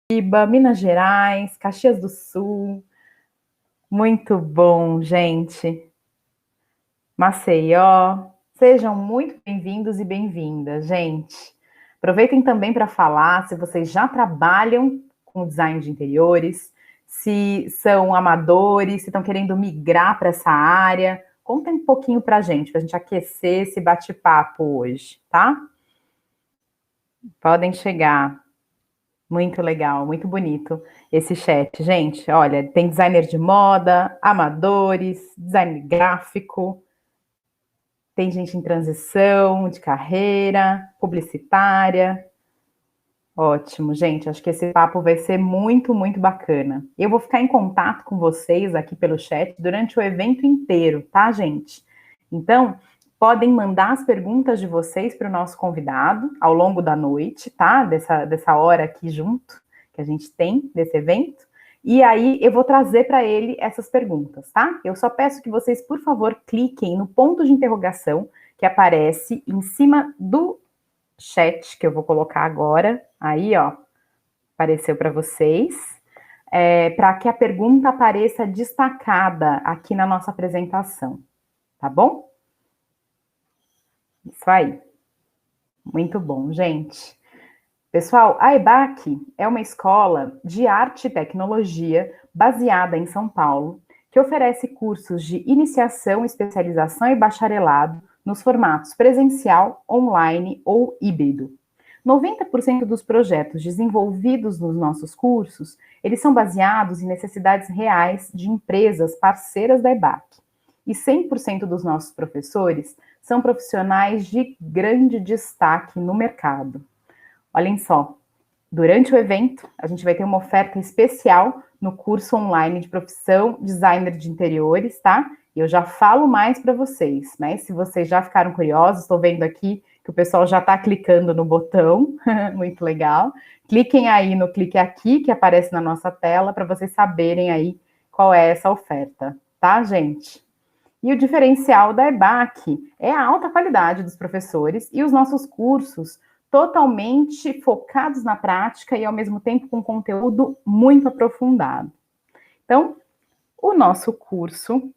Curitiba, Minas Gerais, Caxias do Sul. Muito bom, gente. Maceió. Sejam muito bem-vindos e bem-vindas, gente. Aproveitem também para falar se vocês já trabalham com design de interiores, se são amadores, se estão querendo migrar para essa área. Contem um pouquinho para a gente aquecer esse bate-papo hoje, tá? Podem chegar. Muito legal, muito bonito esse chat. Gente, olha, tem designer de moda, amadores, design gráfico, tem gente em transição de carreira, publicitária. Ótimo, gente, acho que esse papo vai ser muito, muito bacana. Eu vou ficar em contato com vocês aqui pelo chat durante o evento inteiro, tá, gente? Então, podem mandar as perguntas de vocês para o nosso convidado ao longo da noite, tá? Dessa hora aqui junto, que a gente tem desse evento. E aí eu vou trazer para ele essas perguntas, tá? Eu só peço que vocês, por favor, cliquem no ponto de interrogação que aparece em cima do chat, que eu vou colocar agora. Aí, ó, apareceu para vocês. Para que a pergunta apareça destacada aqui na nossa apresentação, tá bom? Isso aí. Muito bom, gente. Pessoal, a EBAC é uma escola de arte e tecnologia baseada em São Paulo, que oferece cursos de iniciação, especialização e bacharelado nos formatos presencial, online ou híbrido. 90% dos projetos desenvolvidos nos nossos cursos, eles são baseados em necessidades reais de empresas parceiras da EBAC. E 100% dos nossos professores são profissionais de grande destaque no mercado. Olhem só, durante o evento, a gente vai ter uma oferta especial no curso online de profissão designer de interiores, tá? E eu já falo mais para vocês, mas se vocês já ficaram curiosos, estou vendo aqui que o pessoal já está clicando no botão, muito legal. Cliquem aí no clique aqui, que aparece na nossa tela, para vocês saberem aí qual é essa oferta, tá, gente? E o diferencial da EBAC é a alta qualidade dos professores e os nossos cursos totalmente focados na prática e, ao mesmo tempo, com conteúdo muito aprofundado. Então, o nosso curso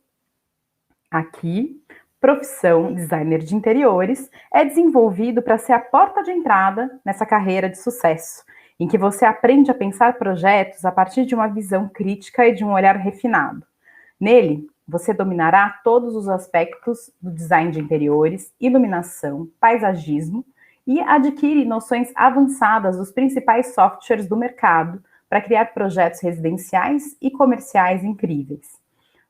aqui, Profissão Designer de Interiores, é desenvolvido para ser a porta de entrada nessa carreira de sucesso, em que você aprende a pensar projetos a partir de uma visão crítica e de um olhar refinado. Nele, você dominará todos os aspectos do design de interiores, iluminação, paisagismo e adquire noções avançadas dos principais softwares do mercado para criar projetos residenciais e comerciais incríveis.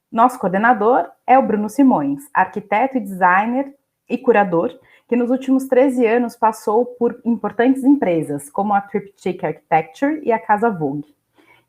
Nosso coordenador é o Bruno Simões, arquiteto e designer e curador, que nos últimos 13 anos passou por importantes empresas, como a Triptych Architecture e a Casa Vogue.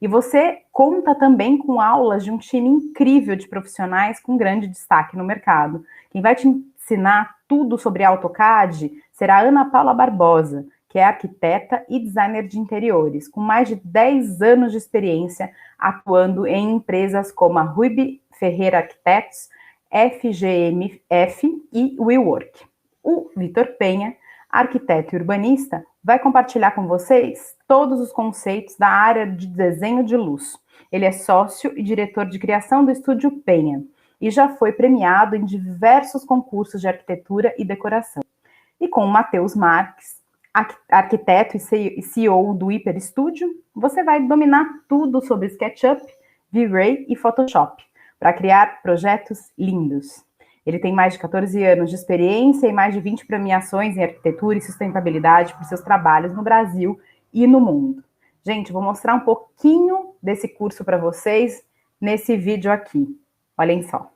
E você conta também com aulas de um time incrível de profissionais com grande destaque no mercado. Quem vai te ensinar tudo sobre AutoCAD será a Ana Paula Barbosa, que é arquiteta e designer de interiores, com mais de 10 anos de experiência atuando em empresas como a Ruby Ferreira Arquitetos, FGMF e WeWork. O Vitor Penha, arquiteto e urbanista, vai compartilhar com vocês todos os conceitos da área de desenho de luz. Ele é sócio e diretor de criação do Estúdio Penha e já foi premiado em diversos concursos de arquitetura e decoração. E com o Matheus Marques, arquiteto e CEO do Hyper Studio, você vai dominar tudo sobre SketchUp, V-Ray e Photoshop para criar projetos lindos. Ele tem mais de 14 anos de experiência e mais de 20 premiações em arquitetura e sustentabilidade por seus trabalhos no Brasil e no mundo. Gente, vou mostrar um pouquinho desse curso para vocês nesse vídeo aqui. Olhem só.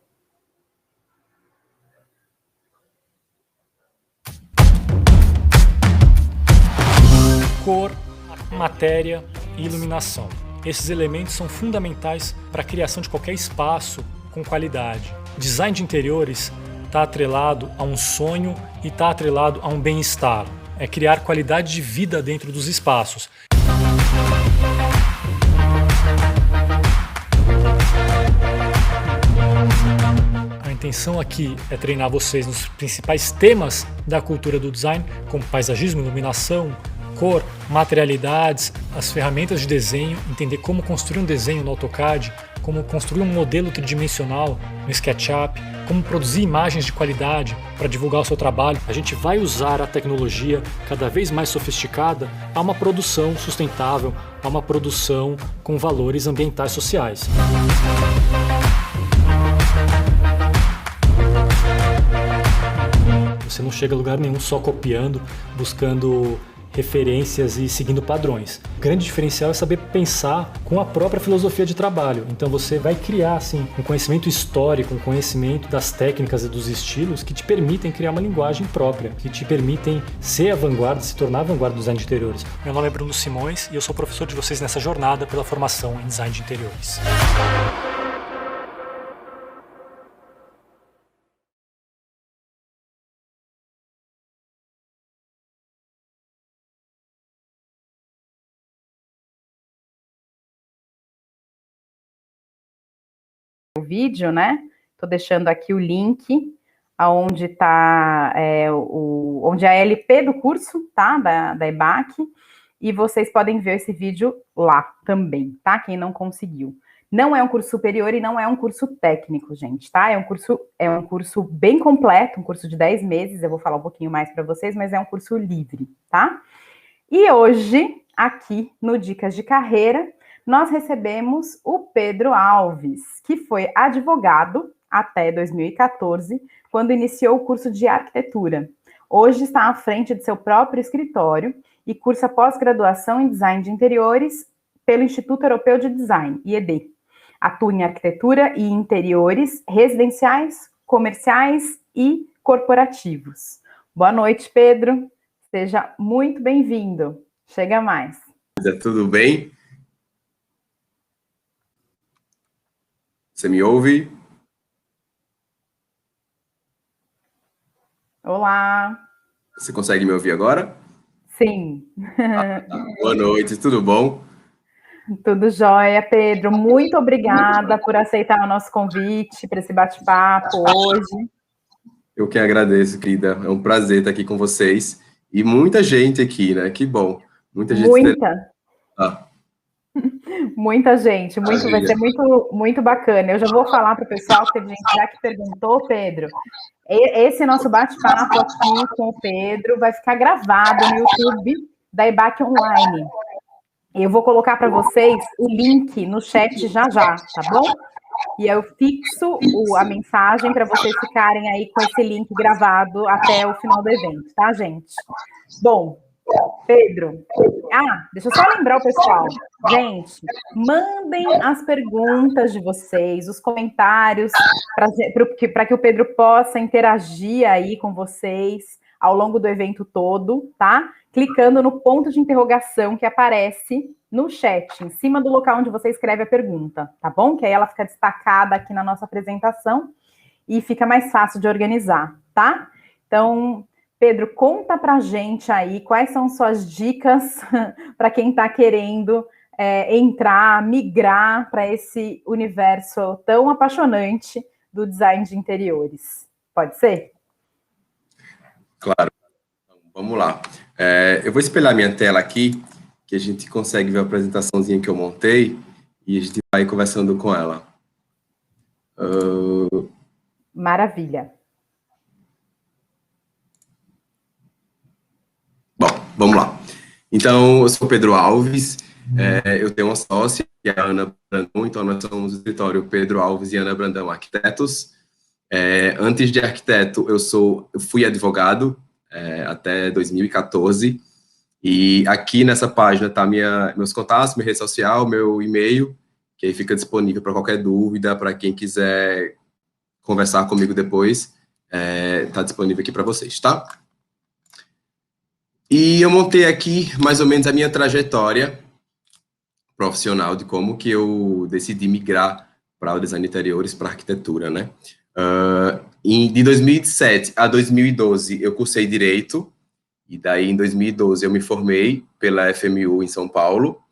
Cor, matéria e iluminação. Esses elementos são fundamentais para a criação de qualquer espaço com qualidade. Design de interiores está atrelado a um sonho e está atrelado a um bem-estar. É criar qualidade de vida dentro dos espaços. A intenção aqui é treinar vocês nos principais temas da cultura do design, como paisagismo, iluminação, cor, materialidades, as ferramentas de desenho, entender como construir um desenho no AutoCAD, como construir um modelo tridimensional no SketchUp, como produzir imagens de qualidade para divulgar o seu trabalho. A gente vai usar a tecnologia cada vez mais sofisticada a uma produção sustentável, a uma produção com valores ambientais e sociais. Você não chega a lugar nenhum só copiando, buscando referências e seguindo padrões. O grande diferencial é saber pensar com a própria filosofia de trabalho. Então você vai criar assim, um conhecimento histórico, um conhecimento das técnicas e dos estilos que te permitem criar uma linguagem própria, que te permitem ser a vanguarda, se tornar a vanguarda do design de interiores. Meu nome é Bruno Simões e eu sou professor de vocês nessa jornada pela formação em design de interiores. O vídeo, né? Tô deixando aqui o link aonde tá onde é a LP do curso, tá? Da EBAC, e vocês podem ver esse vídeo lá também, tá? Quem não conseguiu. Não é um curso superior e não é um curso técnico, gente, tá? É um curso bem completo, um curso de 10 meses, eu vou falar um pouquinho mais para vocês, mas é um curso livre, tá? E hoje, aqui no Dicas de Carreira, nós recebemos o Pedro Alves, que foi advogado até 2014, quando iniciou o curso de arquitetura. Hoje está à frente de seu próprio escritório e cursa pós-graduação em design de interiores pelo Instituto Europeu de Design, IED. Atua em arquitetura e interiores residenciais, comerciais e corporativos. Boa noite, Pedro. Seja muito bem-vindo. Chega mais. Tudo bem? Você me ouve? Olá. Você consegue me ouvir agora? Sim. Boa noite, tudo bom? Tudo jóia, Pedro. Muito obrigada por aceitar o nosso convite para esse bate-papo hoje. Eu que agradeço, querida. É um prazer estar aqui com vocês. E muita gente aqui, né? Que bom. Muita gente. Muita gente. Vai ser muito bacana. Eu já vou falar para o pessoal, que teve gente já que perguntou, Pedro. Esse nosso bate-papo aqui com o Pedro vai ficar gravado no YouTube da EBAC Online. Eu vou colocar para vocês o link no chat já, tá bom? E eu fixo a mensagem para vocês ficarem aí com esse link gravado até o final do evento, tá, gente? Bom, Pedro, deixa eu só lembrar o pessoal. Gente, mandem as perguntas de vocês, os comentários, para que o Pedro possa interagir aí com vocês ao longo do evento todo, tá? Clicando no ponto de interrogação que aparece no chat, em cima do local onde você escreve a pergunta, tá bom? Que aí ela fica destacada aqui na nossa apresentação e fica mais fácil de organizar, tá? Então, Pedro, conta pra gente aí quais são suas dicas para quem está querendo migrar para esse universo tão apaixonante do design de interiores. Pode ser? Claro. Vamos lá. Eu vou espelhar minha tela aqui, que a gente consegue ver a apresentaçãozinha que eu montei e a gente vai conversando com ela. Maravilha. Bom, vamos lá. Então, eu sou Pedro Alves, eu tenho uma sócia, que é a Ana Brandão, então nós somos o escritório Pedro Alves e Ana Brandão Arquitetos. Antes de arquiteto, eu fui advogado até 2014, e aqui nessa página tá meus contatos, minha rede social, meu e-mail, que aí fica disponível para qualquer dúvida, para quem quiser conversar comigo depois, tá disponível aqui para vocês, tá? E eu montei aqui mais ou menos a minha trajetória profissional de como que eu decidi migrar para o design de interiores, para arquitetura, né? De 2007 a 2012 eu cursei Direito, e daí em 2012 eu me formei pela FMU em São Paulo.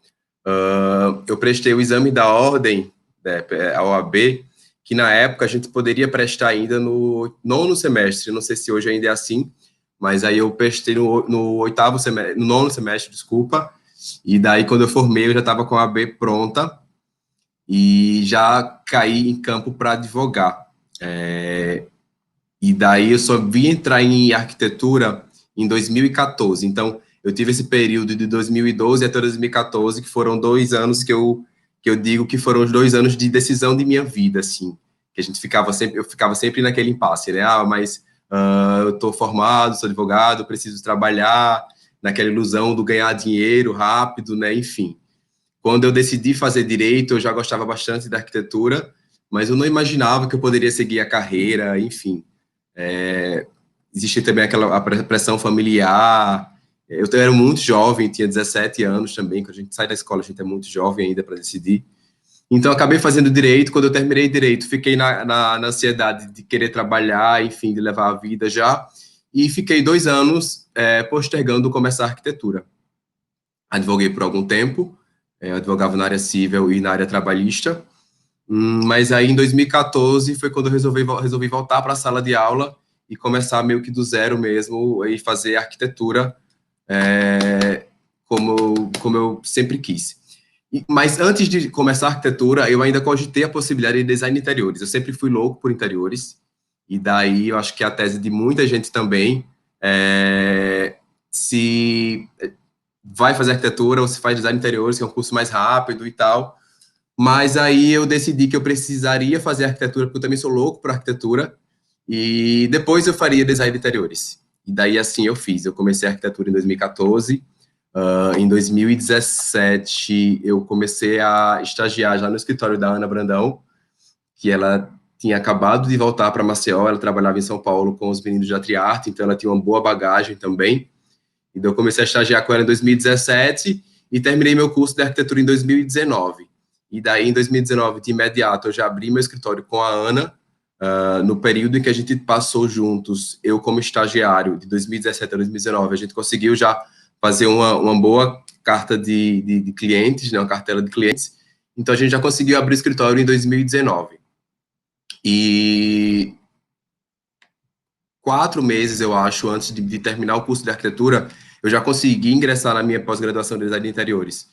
Eu prestei o exame da ordem, a OAB, que na época a gente poderia prestar ainda no 9º semestre, não sei se hoje ainda é assim, mas aí eu prestei no oitavo semestre, no nono semestre, desculpa, e daí quando eu formei eu já estava com a AB pronta e já caí em campo para advogar. E daí eu só vim entrar em arquitetura em 2014, então eu tive esse período de 2012 até 2014, que foram 2 anos que eu digo que foram os 2 anos de decisão de minha vida, assim, que eu ficava sempre naquele impasse, né, mas eu estou formado, sou advogado, preciso trabalhar, naquela ilusão do ganhar dinheiro rápido, né, enfim. Quando eu decidi fazer direito, eu já gostava bastante da arquitetura, mas eu não imaginava que eu poderia seguir a carreira, enfim. Existe também a pressão familiar. Eu era muito jovem, tinha 17 anos também, quando a gente sai da escola, a gente é muito jovem ainda para decidir. Então, eu acabei fazendo direito. Quando eu terminei direito, fiquei na ansiedade de querer trabalhar, enfim, de levar a vida já, e fiquei 2 anos postergando começar a arquitetura. Advoguei por algum tempo, eu advogava na área civil e na área trabalhista, mas aí em 2014 foi quando eu resolvi voltar para a sala de aula e começar meio que do zero mesmo e fazer arquitetura como eu sempre quis. Mas antes de começar a arquitetura, eu ainda cogitei a possibilidade de design de interiores. Eu sempre fui louco por interiores, e daí eu acho que a tese de muita gente também se vai fazer arquitetura ou se faz design de interiores, que é um curso mais rápido e tal. Mas aí eu decidi que eu precisaria fazer arquitetura, porque eu também sou louco por arquitetura, e depois eu faria design de interiores. E daí, assim, eu fiz. Eu comecei a arquitetura em 2014, em 2017 eu comecei a estagiar já no escritório da Ana Brandão, que ela tinha acabado de voltar para Maceió, ela trabalhava em São Paulo com os meninos de Atriarte, então ela tinha uma boa bagagem também. Então eu comecei a estagiar com ela em 2017 e terminei meu curso de arquitetura em 2019. E daí, em 2019, de imediato, eu já abri meu escritório com a Ana. No período em que a gente passou juntos, eu como estagiário, de 2017 a 2019, a gente conseguiu já fazer uma boa carta de clientes, né, uma cartela de clientes. Então, a gente já conseguiu abrir o escritório em 2019. E 4 meses, eu acho, antes de terminar o curso de arquitetura, eu já consegui ingressar na minha pós-graduação de design de interiores.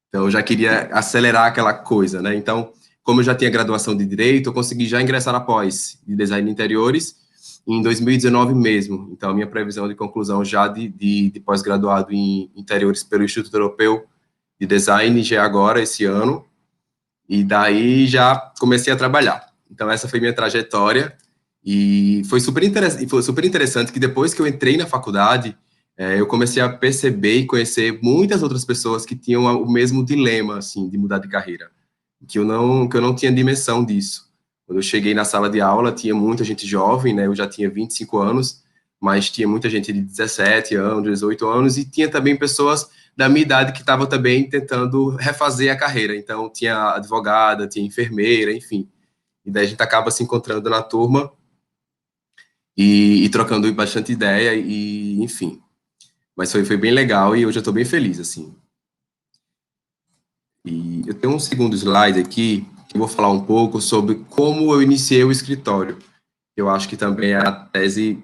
Então, eu já queria acelerar aquela coisa, né? Então, como eu já tinha graduação de Direito, eu consegui já ingressar na pós de Design de Interiores em 2019 mesmo. Então, a minha previsão de conclusão já de pós-graduado em Interiores pelo Instituto Europeu de Design já é agora, esse ano, e daí já comecei a trabalhar. Então, essa foi minha trajetória, e foi super interessante que depois que eu entrei na faculdade, eu comecei a perceber e conhecer muitas outras pessoas que tinham o mesmo dilema, assim, de mudar de carreira, que eu não tinha dimensão disso. Quando eu cheguei na sala de aula, tinha muita gente jovem, né, eu já tinha 25 anos, mas tinha muita gente de 17 anos, 18 anos, e tinha também pessoas da minha idade que estavam também tentando refazer a carreira. Então, tinha advogada, tinha enfermeira, enfim. E daí a gente acaba se encontrando na turma e trocando bastante ideia, e enfim. Mas foi bem legal e hoje eu estou bem feliz, assim. E eu tenho um segundo slide aqui, que eu vou falar um pouco sobre como eu iniciei o escritório. Eu acho que também é a tese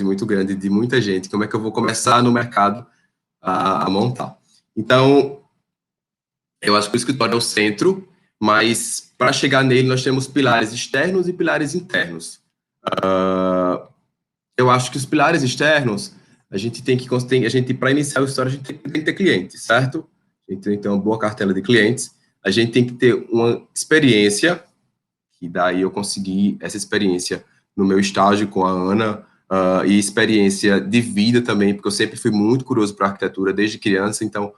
muito grande de muita gente, como é que eu vou começar no mercado a montar. Então, eu acho que o escritório é o centro, mas para chegar nele nós temos pilares externos e pilares internos. Eu acho que os pilares externos, para iniciar a história, a gente tem que ter clientes, certo? A gente tem que ter uma boa cartela de clientes, a gente tem que ter uma experiência, que daí eu consegui essa experiência no meu estágio com a Ana, e experiência de vida também, porque eu sempre fui muito curioso para arquitetura desde criança, então,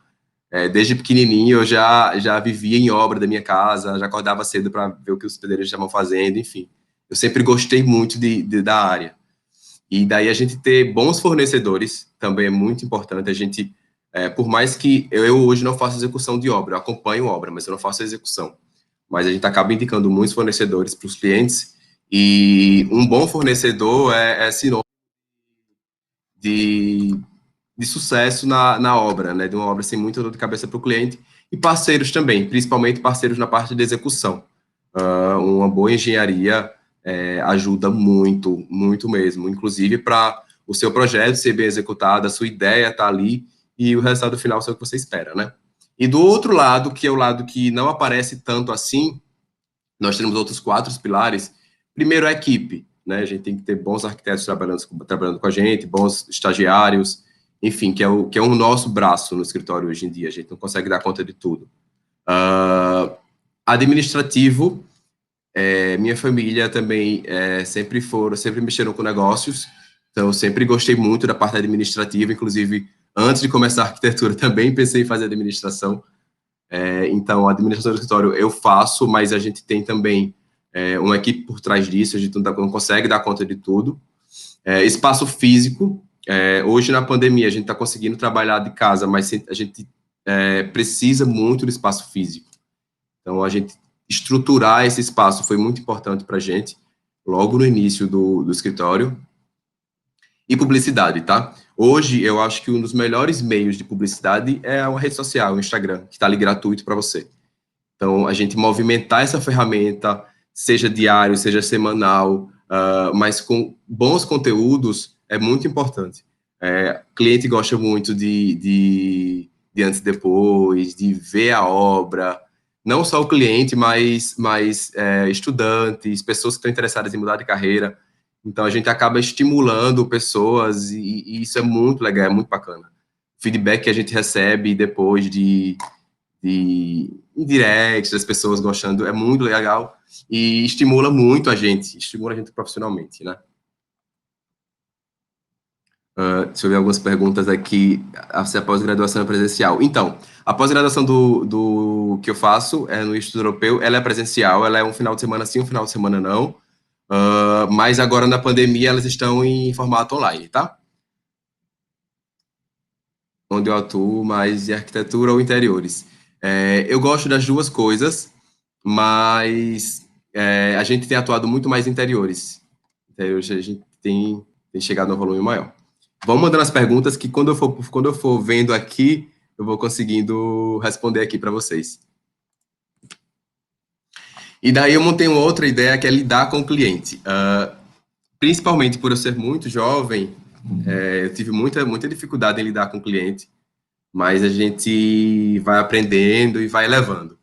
desde pequenininho eu já vivia em obra da minha casa, já acordava cedo para ver o que os pedreiros estavam fazendo, enfim. Eu sempre gostei muito da área. E daí a gente ter bons fornecedores também é muito importante. A gente, por mais que eu hoje não faço execução de obra, eu acompanho obra, mas eu não faço execução. Mas a gente acaba indicando muitos fornecedores para os clientes, e um bom fornecedor é sinônimo de sucesso na obra, né? De uma obra sem muita dor de cabeça para o cliente, e parceiros também, principalmente parceiros na parte de execução. Uma boa engenharia ajuda muito, muito mesmo, inclusive para o seu projeto ser bem executado, a sua ideia está ali, e o resultado final é o que você espera, né? E do outro lado, que é o lado que não aparece tanto assim, nós temos outros 4 pilares. Primeiro, a equipe, né? A gente tem que ter bons arquitetos trabalhando com a gente, bons estagiários, enfim, que é o nosso braço no escritório hoje em dia. A gente não consegue dar conta de tudo. Administrativo, minha família também sempre mexeram com negócios, então eu sempre gostei muito da parte administrativa, inclusive antes de começar a arquitetura também pensei em fazer administração. Então, a administração do escritório eu faço, mas a gente tem também uma equipe por trás disso, a gente não consegue dar conta de tudo. Espaço físico, hoje na pandemia a gente está conseguindo trabalhar de casa, mas a gente precisa muito do espaço físico. Então, a gente estruturar esse espaço foi muito importante para a gente, logo no início do escritório. E publicidade, tá? Hoje, eu acho que um dos melhores meios de publicidade é uma rede social, o Instagram, que está ali gratuito para você. Então, a gente movimentar essa ferramenta, seja diário, seja semanal, mas com bons conteúdos, é muito importante. O cliente gosta muito de antes e depois, de ver a obra, não só o cliente, mas estudantes, pessoas que estão interessadas em mudar de carreira. Então, a gente acaba estimulando pessoas e isso é muito legal, é muito bacana. O feedback que a gente recebe depois de indirects, das pessoas gostando, é muito legal e estimula muito a gente profissionalmente, né? Deixa eu ver algumas perguntas aqui. Se a pós-graduação é presencial. Então, a pós-graduação do que eu faço no Instituto Europeu, ela é presencial, ela é um final de semana sim, um final de semana não. Mas agora na pandemia elas estão em formato online, tá? Onde eu atuo mais em arquitetura ou interiores. Eu gosto das duas coisas, mas a gente tem atuado muito mais em interiores. Interiores a gente tem chegado no volume maior. Vamos mandando as perguntas que quando eu for vendo aqui, eu vou conseguindo responder aqui para vocês. E daí eu montei uma outra ideia que é lidar com o cliente. Principalmente por eu ser muito jovem, eu tive muita dificuldade em lidar com o cliente, mas a gente vai aprendendo e vai levando.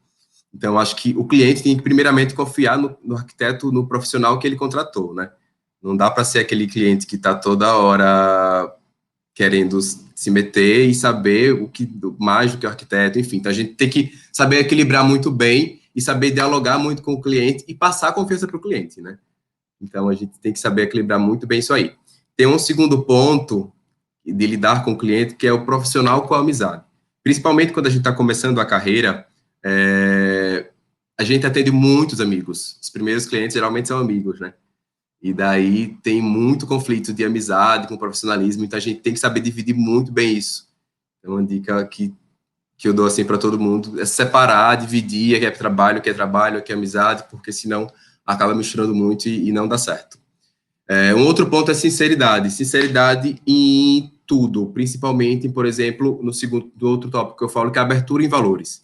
Então, acho que o cliente tem que primeiramente confiar no arquiteto, no profissional que ele contratou, né? Não dá para ser aquele cliente que está toda hora querendo se meter e saber mais do que o arquiteto, enfim. Então, a gente tem que saber equilibrar muito bem e saber dialogar muito com o cliente e passar a confiança para o cliente, né? Então, a gente tem que saber equilibrar muito bem isso aí. Tem um segundo ponto de lidar com o cliente, que é o profissional com a amizade. Principalmente quando a gente está começando a carreira, a gente atende muitos amigos. Os primeiros clientes geralmente são amigos, né? E daí tem muito conflito de amizade com profissionalismo, então a gente tem que saber dividir muito bem isso. Então, uma dica que eu dou assim para todo mundo é separar, dividir, o que é trabalho, o que é amizade, porque senão acaba misturando muito e não dá certo. Um outro ponto é sinceridade. Sinceridade em tudo, principalmente, por exemplo, do outro tópico que eu falo, que é a abertura em valores.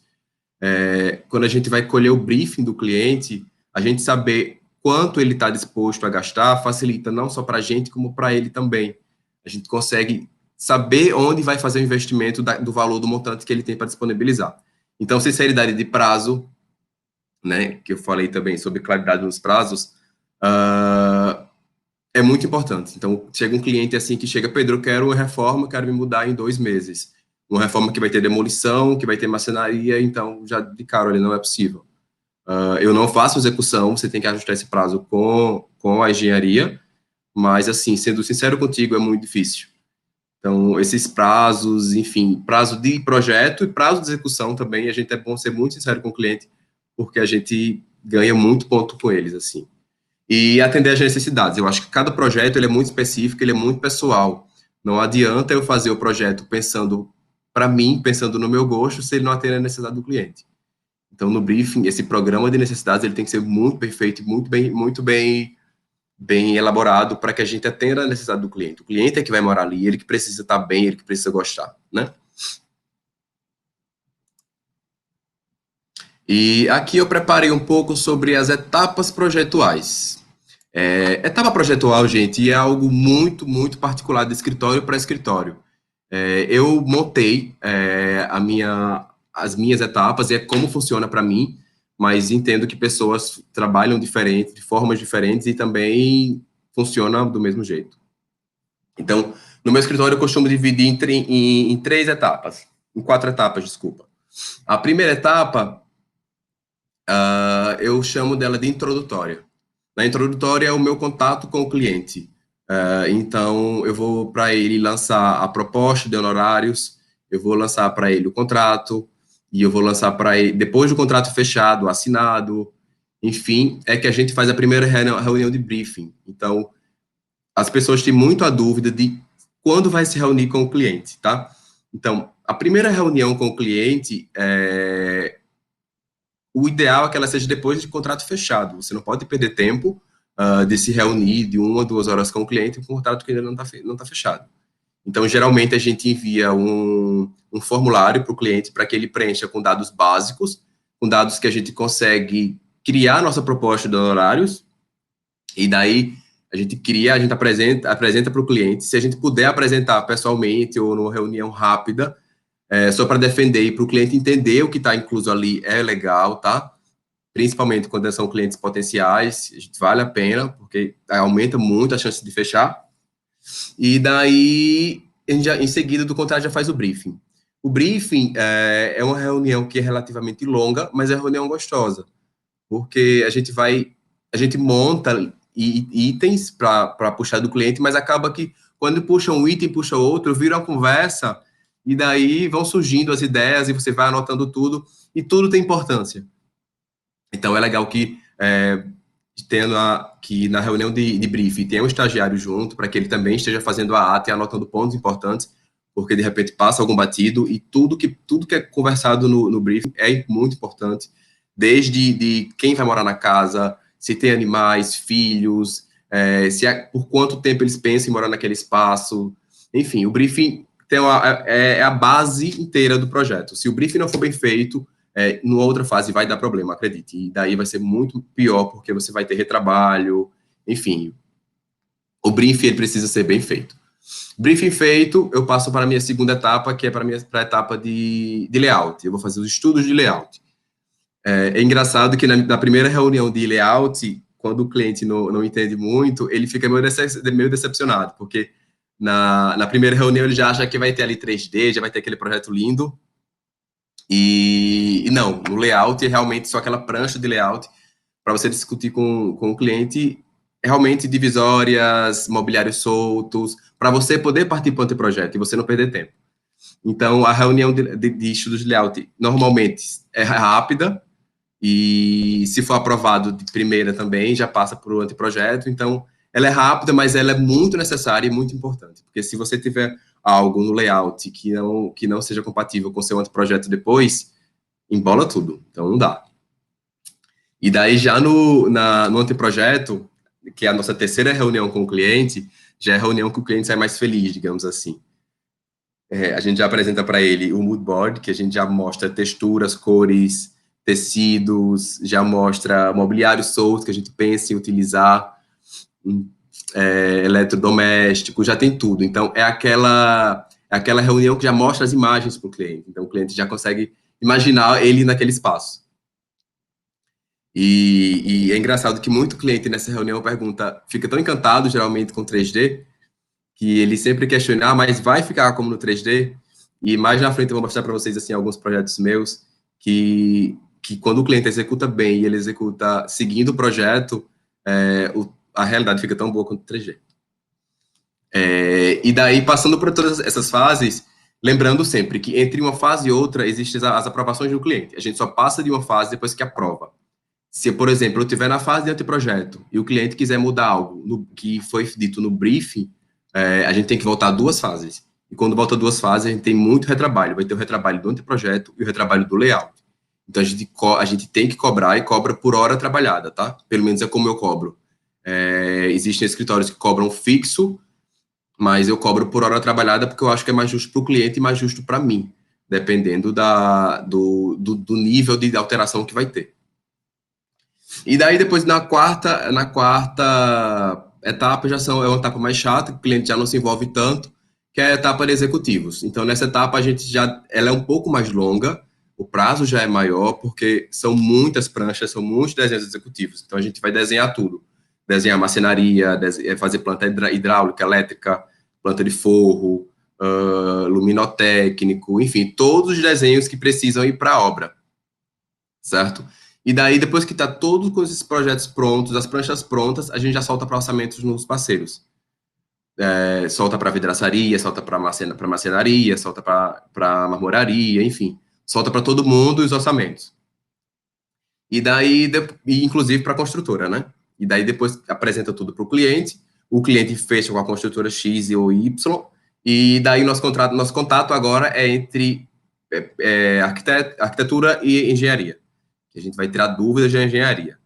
Quando a gente vai colher o briefing do cliente, a gente saber quanto ele está disposto a gastar facilita não só para a gente, como para ele também. A gente consegue saber onde vai fazer o investimento do valor do montante que ele tem para disponibilizar. Então, sinceridade de prazo, né, que eu falei também sobre claridade nos prazos, é muito importante. Então, chega um cliente assim que chega, Pedro, eu quero uma reforma, quero me mudar em 2 meses. Uma reforma que vai ter demolição, que vai ter marcenaria, então já de cara ali não é possível. Eu não faço execução, você tem que ajustar esse prazo com a engenharia, mas assim, sendo sincero contigo, é muito difícil. Então, esses prazos, enfim, prazo de projeto e prazo de execução também, a gente é bom ser muito sincero com o cliente, porque a gente ganha muito ponto com eles, assim. E atender às necessidades. Eu acho que cada projeto ele é muito específico, ele é muito pessoal. Não adianta eu fazer o projeto pensando para mim, pensando no meu gosto, se ele não atender a necessidade do cliente. Então, no briefing, esse programa de necessidades ele tem que ser muito perfeito, muito bem elaborado para que a gente atenda a necessidade do cliente. O cliente é que vai morar ali, ele que precisa estar bem, ele que precisa gostar, né? E aqui eu preparei um pouco sobre as etapas projetuais. Etapa projetual, gente, é algo muito, muito particular de escritório para escritório. Eu montei as minhas etapas e é como funciona para mim, mas entendo que pessoas trabalham diferente, de formas diferentes e também funciona do mesmo jeito. Então, no meu escritório eu costumo dividir em 3 etapas, em 4 etapas, desculpa. A primeira etapa, eu chamo dela de introdutória. Na introdutória é o meu contato com o cliente. Então, eu vou para ele lançar a proposta de honorários, eu vou lançar para ele o contrato, e eu vou lançar para ele, depois do contrato fechado, assinado, enfim, é que a gente faz a primeira reunião de briefing. Então, as pessoas têm muito a dúvida de quando vai se reunir com o cliente, tá? Então, a primeira reunião com o cliente, o ideal é que ela seja depois de contrato fechado. Você não pode perder tempo de se reunir de 1 a 2 horas com o cliente com um contrato que ainda não tá fechado. Então, geralmente, a gente envia um formulário para o cliente para que ele preencha com dados básicos, com dados que a gente consegue criar nossa proposta de honorários, e daí a gente apresenta para o cliente. Se a gente puder apresentar pessoalmente ou numa reunião rápida, só para defender e para o cliente entender o que está incluso ali é legal, tá? Principalmente quando são clientes potenciais, vale a pena, porque aumenta muito a chance de fechar. E daí, em seguida do contrato, já faz o briefing. O briefing é uma reunião que é relativamente longa, mas é uma reunião gostosa, porque a gente monta itens para puxar do cliente, mas acaba que quando puxa um item, puxa outro, vira uma conversa, e daí vão surgindo as ideias, e você vai anotando tudo, e tudo tem importância. Então, é legal que que na reunião de briefing tenha um estagiário junto, para que ele também esteja fazendo a ata e anotando pontos importantes, porque de repente passa algum batido, e tudo que é conversado no briefing é muito importante, desde de quem vai morar na casa, se tem animais, filhos, por quanto tempo eles pensam em morar naquele espaço, enfim, o briefing é a base inteira do projeto. Se o briefing não for bem feito, numa outra fase vai dar problema, acredite. E daí vai ser muito pior, porque você vai ter retrabalho, enfim. O briefing ele precisa ser bem feito. Briefing feito, eu passo para a minha segunda etapa, que é para a etapa de layout. Eu vou fazer os estudos de layout. É engraçado que na primeira reunião de layout, quando o cliente não entende muito, ele fica meio decepcionado, porque na primeira reunião ele já acha que vai ter ali 3D, já vai ter aquele projeto lindo, e não, no layout é realmente só aquela prancha de layout para você discutir com o cliente, realmente divisórias, mobiliários soltos, para você poder partir para o projeto e você não perder tempo. Então, a reunião de estudos de layout normalmente é rápida, e se for aprovado de primeira também, já passa para o anteprojeto. Então, ela é rápida, mas ela é muito necessária e muito importante, porque se você tiver algo no layout que não seja compatível com o seu anteprojeto embola tudo, então não dá. E daí, já no anteprojeto, que é a nossa terceira reunião com o cliente, já é a reunião que o cliente sai mais feliz, digamos assim. A gente já apresenta para ele o mood board, que a gente já mostra texturas, cores, tecidos, já mostra mobiliário solto que a gente pensa em utilizar, eletrodoméstico, já tem tudo. Então, é aquela reunião que já mostra as imagens para o cliente. Então, o cliente já consegue imaginar ele naquele espaço. E é engraçado que muito cliente nessa reunião fica tão encantado, geralmente, com 3D, que ele sempre questiona, mas vai ficar como no 3D? E mais na frente eu vou mostrar para vocês, assim, alguns projetos meus que quando o cliente executa bem e ele executa seguindo o projeto, a realidade fica tão boa quanto o 3D. E daí, passando por todas essas fases, lembrando sempre que entre uma fase e outra, existem as aprovações do cliente. A gente só passa de uma fase depois que aprova. Se, por exemplo, eu estiver na fase de anteprojeto e o cliente quiser mudar algo que foi dito no briefing, a gente tem que voltar 2 fases. E quando volta 2 fases, a gente tem muito retrabalho. Vai ter o retrabalho do anteprojeto e o retrabalho do layout. Então, a gente tem que cobrar, e cobra por hora trabalhada, tá? Pelo menos é como eu cobro. Existem escritórios que cobram fixo, mas eu cobro por hora trabalhada porque eu acho que é mais justo para o cliente e mais justo para mim, dependendo do nível de alteração que vai ter. E daí, depois, na quarta etapa, é uma etapa mais chata, que o cliente já não se envolve tanto, que é a etapa de executivos. Então, nessa etapa, ela é um pouco mais longa, o prazo já é maior, porque são muitas pranchas, são muitos desenhos executivos. Então, a gente vai desenhar tudo. Desenhar marcenaria, fazer planta hidráulica, elétrica, planta de forro, luminotécnico, enfim, todos os desenhos que precisam ir para a obra, certo? E daí, depois que está todos com esses projetos prontos, as pranchas prontas, a gente já solta para orçamentos nos parceiros. Solta para vidraçaria, solta para marcenaria, solta para marmoraria, enfim. Solta para todo mundo os orçamentos. E daí, inclusive para a construtora, né? E daí depois apresenta tudo para o cliente fecha com a construtora X ou Y, e daí nosso contato agora é entre arquitetura e engenharia. A gente vai tirar dúvidas de engenharia.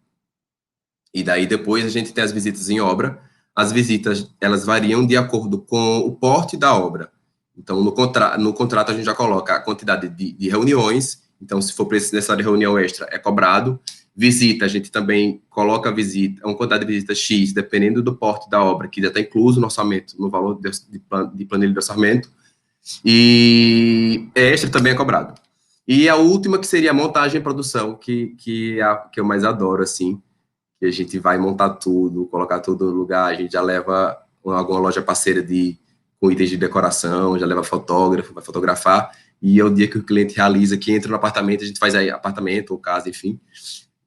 E daí depois a gente tem as visitas em obra. As visitas, elas variam de acordo com o porte da obra. Então, no contrato a gente já coloca a quantidade de reuniões. Então, se for necessário reunião extra, é cobrado. Visita, a gente também coloca uma quantidade de visita X, dependendo do porte da obra, que já está incluso no orçamento, no valor de planilha de orçamento. E extra também é cobrado. E a última, que seria a montagem e produção, que eu mais adoro, assim, que a gente vai montar tudo, colocar tudo no lugar, a gente já leva alguma loja parceira com itens de decoração, já leva fotógrafo, vai fotografar, e é o dia que o cliente realiza, que entra no apartamento, a gente faz aí apartamento ou casa, enfim,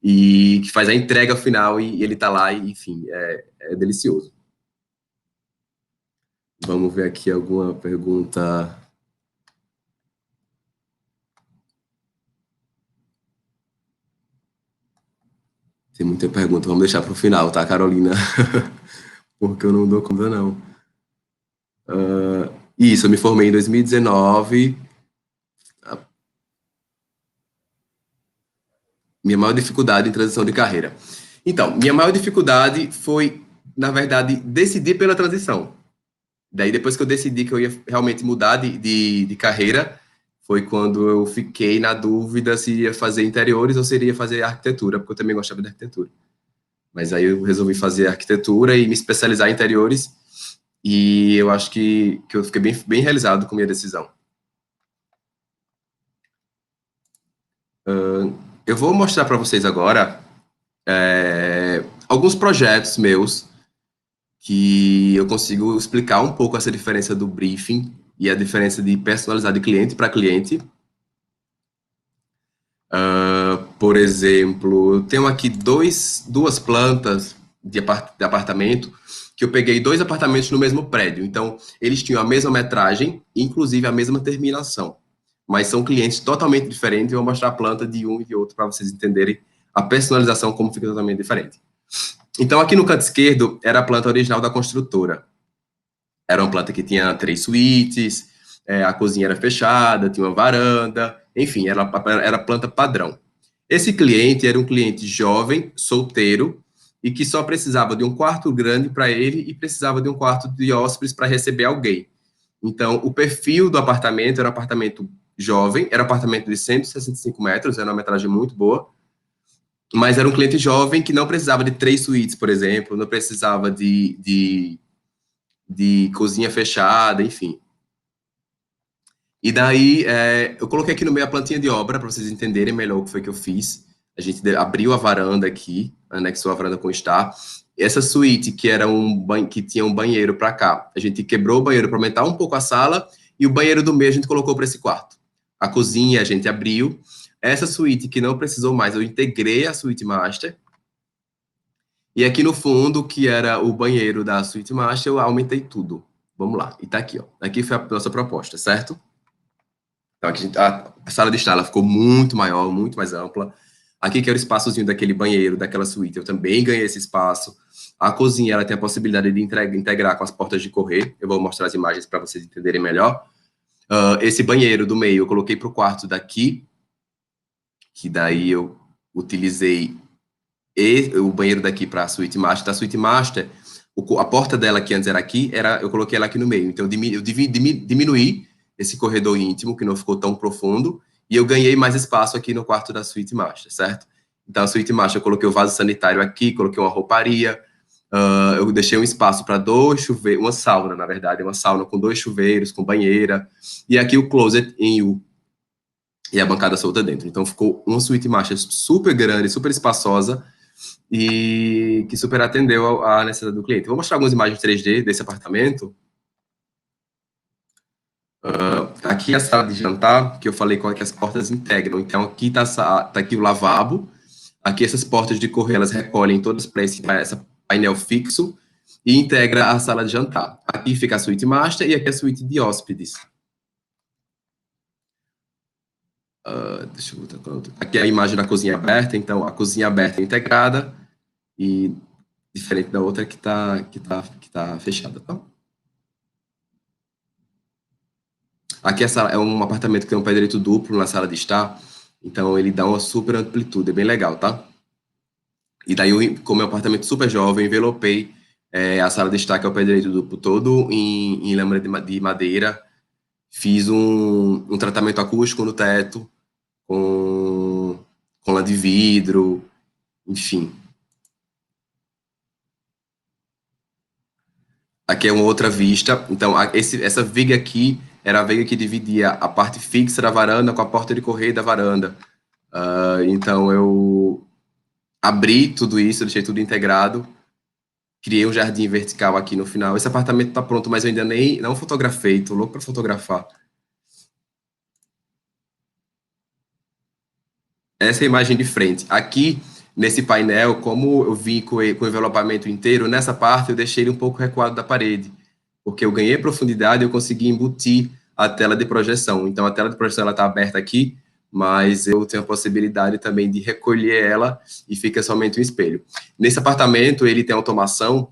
e que faz a entrega final, e ele tá lá, e, enfim, é delicioso. Vamos ver aqui alguma pergunta. Tem muita pergunta, vamos deixar para o final, tá, Carolina? Porque eu não dou conta, não. Isso, eu me formei em 2019. Minha maior dificuldade em transição de carreira. Então, minha maior dificuldade foi, na verdade, decidir pela transição. Daí, depois que eu decidi que eu ia realmente mudar de carreira, foi quando eu fiquei na dúvida se ia fazer interiores ou se iria fazer arquitetura, porque eu também gostava de arquitetura. Mas aí eu resolvi fazer arquitetura e me especializar em interiores, e eu acho que eu fiquei bem realizado com a minha decisão. Eu vou mostrar para vocês agora alguns projetos meus que eu consigo explicar um pouco essa diferença do briefing e a diferença de personalizar de cliente para cliente. Por exemplo, eu tenho aqui duas plantas de apartamento, que eu peguei 2 apartamentos no mesmo prédio. Então, eles tinham a mesma metragem, inclusive a mesma terminação. Mas são clientes totalmente diferentes, e eu vou mostrar a planta de um e de outro para vocês entenderem a personalização, como fica totalmente diferente. Então, aqui no canto esquerdo, era a planta original da construtora. Era uma planta que tinha 3 suítes, a cozinha era fechada, tinha uma varanda, enfim, era planta padrão. Esse cliente era um cliente jovem, solteiro, e que só precisava de um quarto grande para ele e precisava de um quarto de hóspedes para receber alguém. Então, o perfil do apartamento era um apartamento jovem, era um apartamento de 165 metros, era uma metragem muito boa, mas era um cliente jovem que não precisava de 3 suítes, por exemplo, não precisava de cozinha fechada, enfim. E daí, eu coloquei aqui no meio a plantinha de obra, para vocês entenderem melhor o que foi que eu fiz. A gente abriu a varanda aqui, anexou a varanda com estar. Essa suíte, que tinha um banheiro para cá, a gente quebrou o banheiro para aumentar um pouco a sala, e o banheiro do meio a gente colocou para esse quarto. A cozinha a gente abriu. Essa suíte que não precisou mais, eu integrei a suíte master. E aqui no fundo, que era o banheiro da suíte master, eu aumentei tudo. Vamos lá, e tá aqui, ó. Aqui foi a nossa proposta, certo? Então, aqui a sala de estar ela ficou muito maior, muito mais ampla. Aqui que era o espaçozinho daquele banheiro, daquela suíte, eu também ganhei esse espaço. A cozinha, ela tem a possibilidade de integrar com as portas de correr. Eu vou mostrar as imagens para vocês entenderem melhor. Esse banheiro do meio eu coloquei para o quarto daqui, que daí eu utilizei o banheiro daqui para a suíte master. Da suíte master, a porta dela, que antes era aqui, eu coloquei ela aqui no meio. Então, eu diminuí esse corredor íntimo, que não ficou tão profundo, e eu ganhei mais espaço aqui no quarto da suíte master, certo? Então, a suíte master, eu coloquei o vaso sanitário aqui, coloquei uma rouparia, eu deixei um espaço para 2 chuveiros, uma sauna, na verdade, uma sauna com 2 chuveiros, com banheira, e aqui o closet em U, e a bancada solta dentro. Então, ficou uma suíte master super grande, super espaçosa, e que super atendeu a necessidade do cliente. Vou mostrar algumas imagens 3D desse apartamento. Aqui é a sala de jantar, que eu falei com que as portas integram. Então, aqui tá aqui o lavabo. Aqui essas portas de correr, elas recolhem todas para esse painel fixo e integra a sala de jantar. Aqui fica a suíte master e aqui a suíte de hóspedes. Deixa eu botar aqui é a imagem da cozinha aberta. Então, a cozinha aberta é integrada e diferente da outra que tá fechada, tá? Aqui é um apartamento que tem um pé direito duplo na sala de estar, então ele dá uma super amplitude, é bem legal, tá? E daí, como é um apartamento super jovem, envelopei a sala de estar, que é o pé direito duplo, todo em lâmina de madeira, fiz um tratamento acústico no teto, com lã de vidro, enfim. Aqui é uma outra vista, então essa viga aqui era a viga que dividia a parte fixa da varanda com a porta de correio da varanda. Então eu abri tudo isso, deixei tudo integrado, criei um jardim vertical aqui no final. Esse apartamento está pronto, mas eu ainda não fotografei, estou louco para fotografar. Essa é a imagem de frente. Aqui, nesse painel, como eu vim com o envelopamento inteiro, nessa parte eu deixei ele um pouco recuado da parede, porque eu ganhei profundidade e eu consegui embutir a tela de projeção. Então, a tela de projeção está aberta aqui, mas eu tenho a possibilidade também de recolher ela e fica somente um espelho. Nesse apartamento, ele tem automação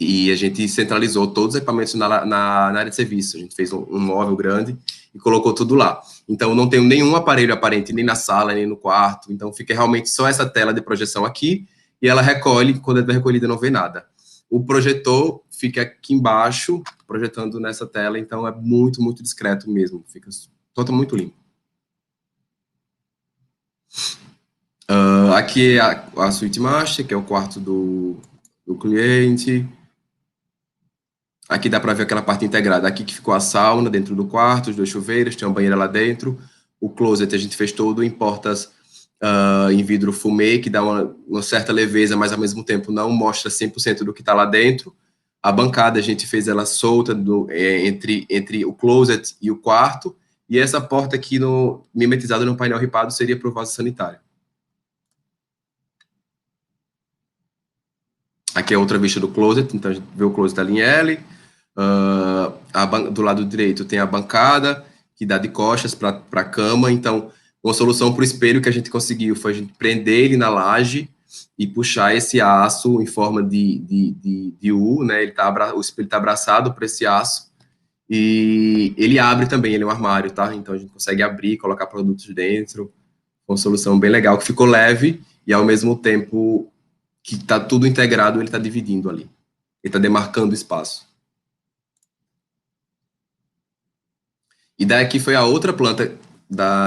e a gente centralizou todos os equipamentos na área de serviço. A gente fez um móvel grande e colocou tudo lá. Então, não tenho nenhum aparelho aparente, nem na sala, nem no quarto. Então, fica realmente só essa tela de projeção aqui e ela recolhe, quando ela é recolhida, não vê nada. O projetor fica aqui embaixo, projetando nessa tela, então é muito, muito discreto mesmo. Fica totalmente muito limpo. Aqui é a suíte master, que é o quarto do cliente. Aqui dá para ver aquela parte integrada. Aqui que ficou a sauna dentro do quarto, os 2 chuveiros, tem uma banheira lá dentro. O closet a gente fez todo em portas em vidro fumê, que dá uma certa leveza, mas ao mesmo tempo não mostra 100% do que está lá dentro. A bancada a gente fez ela solta entre o closet e o quarto. E essa porta aqui mimetizada no painel ripado seria para o vaso sanitário. Aqui é outra vista do closet, então a gente vê o closet ali em L. Do lado direito tem a bancada, que dá de costas para a cama. Então, uma solução para o espelho que a gente conseguiu foi a gente prender ele na laje e puxar esse aço em forma de U, né? O espelho está abraçado por esse aço. E ele abre também, ele é um armário, tá? Então, a gente consegue abrir, colocar produtos dentro. Uma solução bem legal, que ficou leve e, ao mesmo tempo que está tudo integrado, ele está dividindo ali. Ele está demarcando o espaço. E daqui foi a outra planta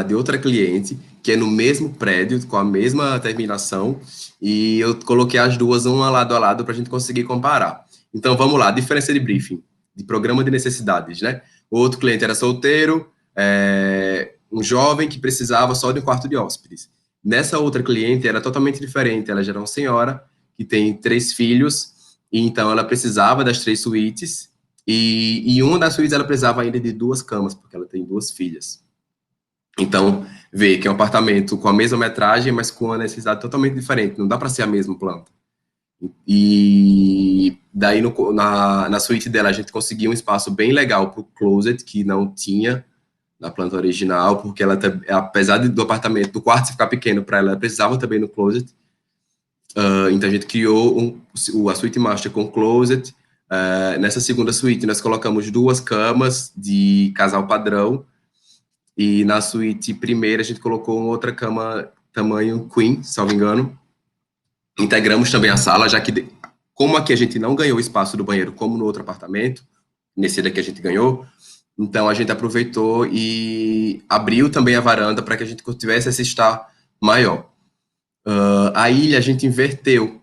de outra cliente, que é no mesmo prédio, com a mesma terminação, e eu coloquei as duas uma lado a lado para a gente conseguir comparar. Então, vamos lá, diferença de briefing, de programa de necessidades, né? O outro cliente era solteiro, um jovem que precisava só de um quarto de hóspedes. Nessa outra cliente era totalmente diferente, ela já era uma senhora que tem 3 filhos, e então ela precisava das 3 suítes, e uma das suítes ela precisava ainda de 2 camas, porque ela tem 2 filhas. Então, vê que é um apartamento com a mesma metragem, mas com uma necessidade totalmente diferente, não dá para ser a mesma planta. E daí, na suíte dela, a gente conseguiu um espaço bem legal para o closet, que não tinha na planta original, porque ela, apesar do apartamento, do quarto ficar pequeno para ela precisava também no closet. Então, a gente criou a suíte master com closet. Nessa segunda suíte, nós colocamos 2 camas de casal padrão, e na suíte primeira, a gente colocou uma outra cama tamanho queen, se não me engano. Integramos também a sala, já que, como aqui a gente não ganhou espaço do banheiro, como no outro apartamento, nesse daqui a gente ganhou, então a gente aproveitou e abriu também a varanda para que a gente tivesse esse estar maior. A ilha a gente inverteu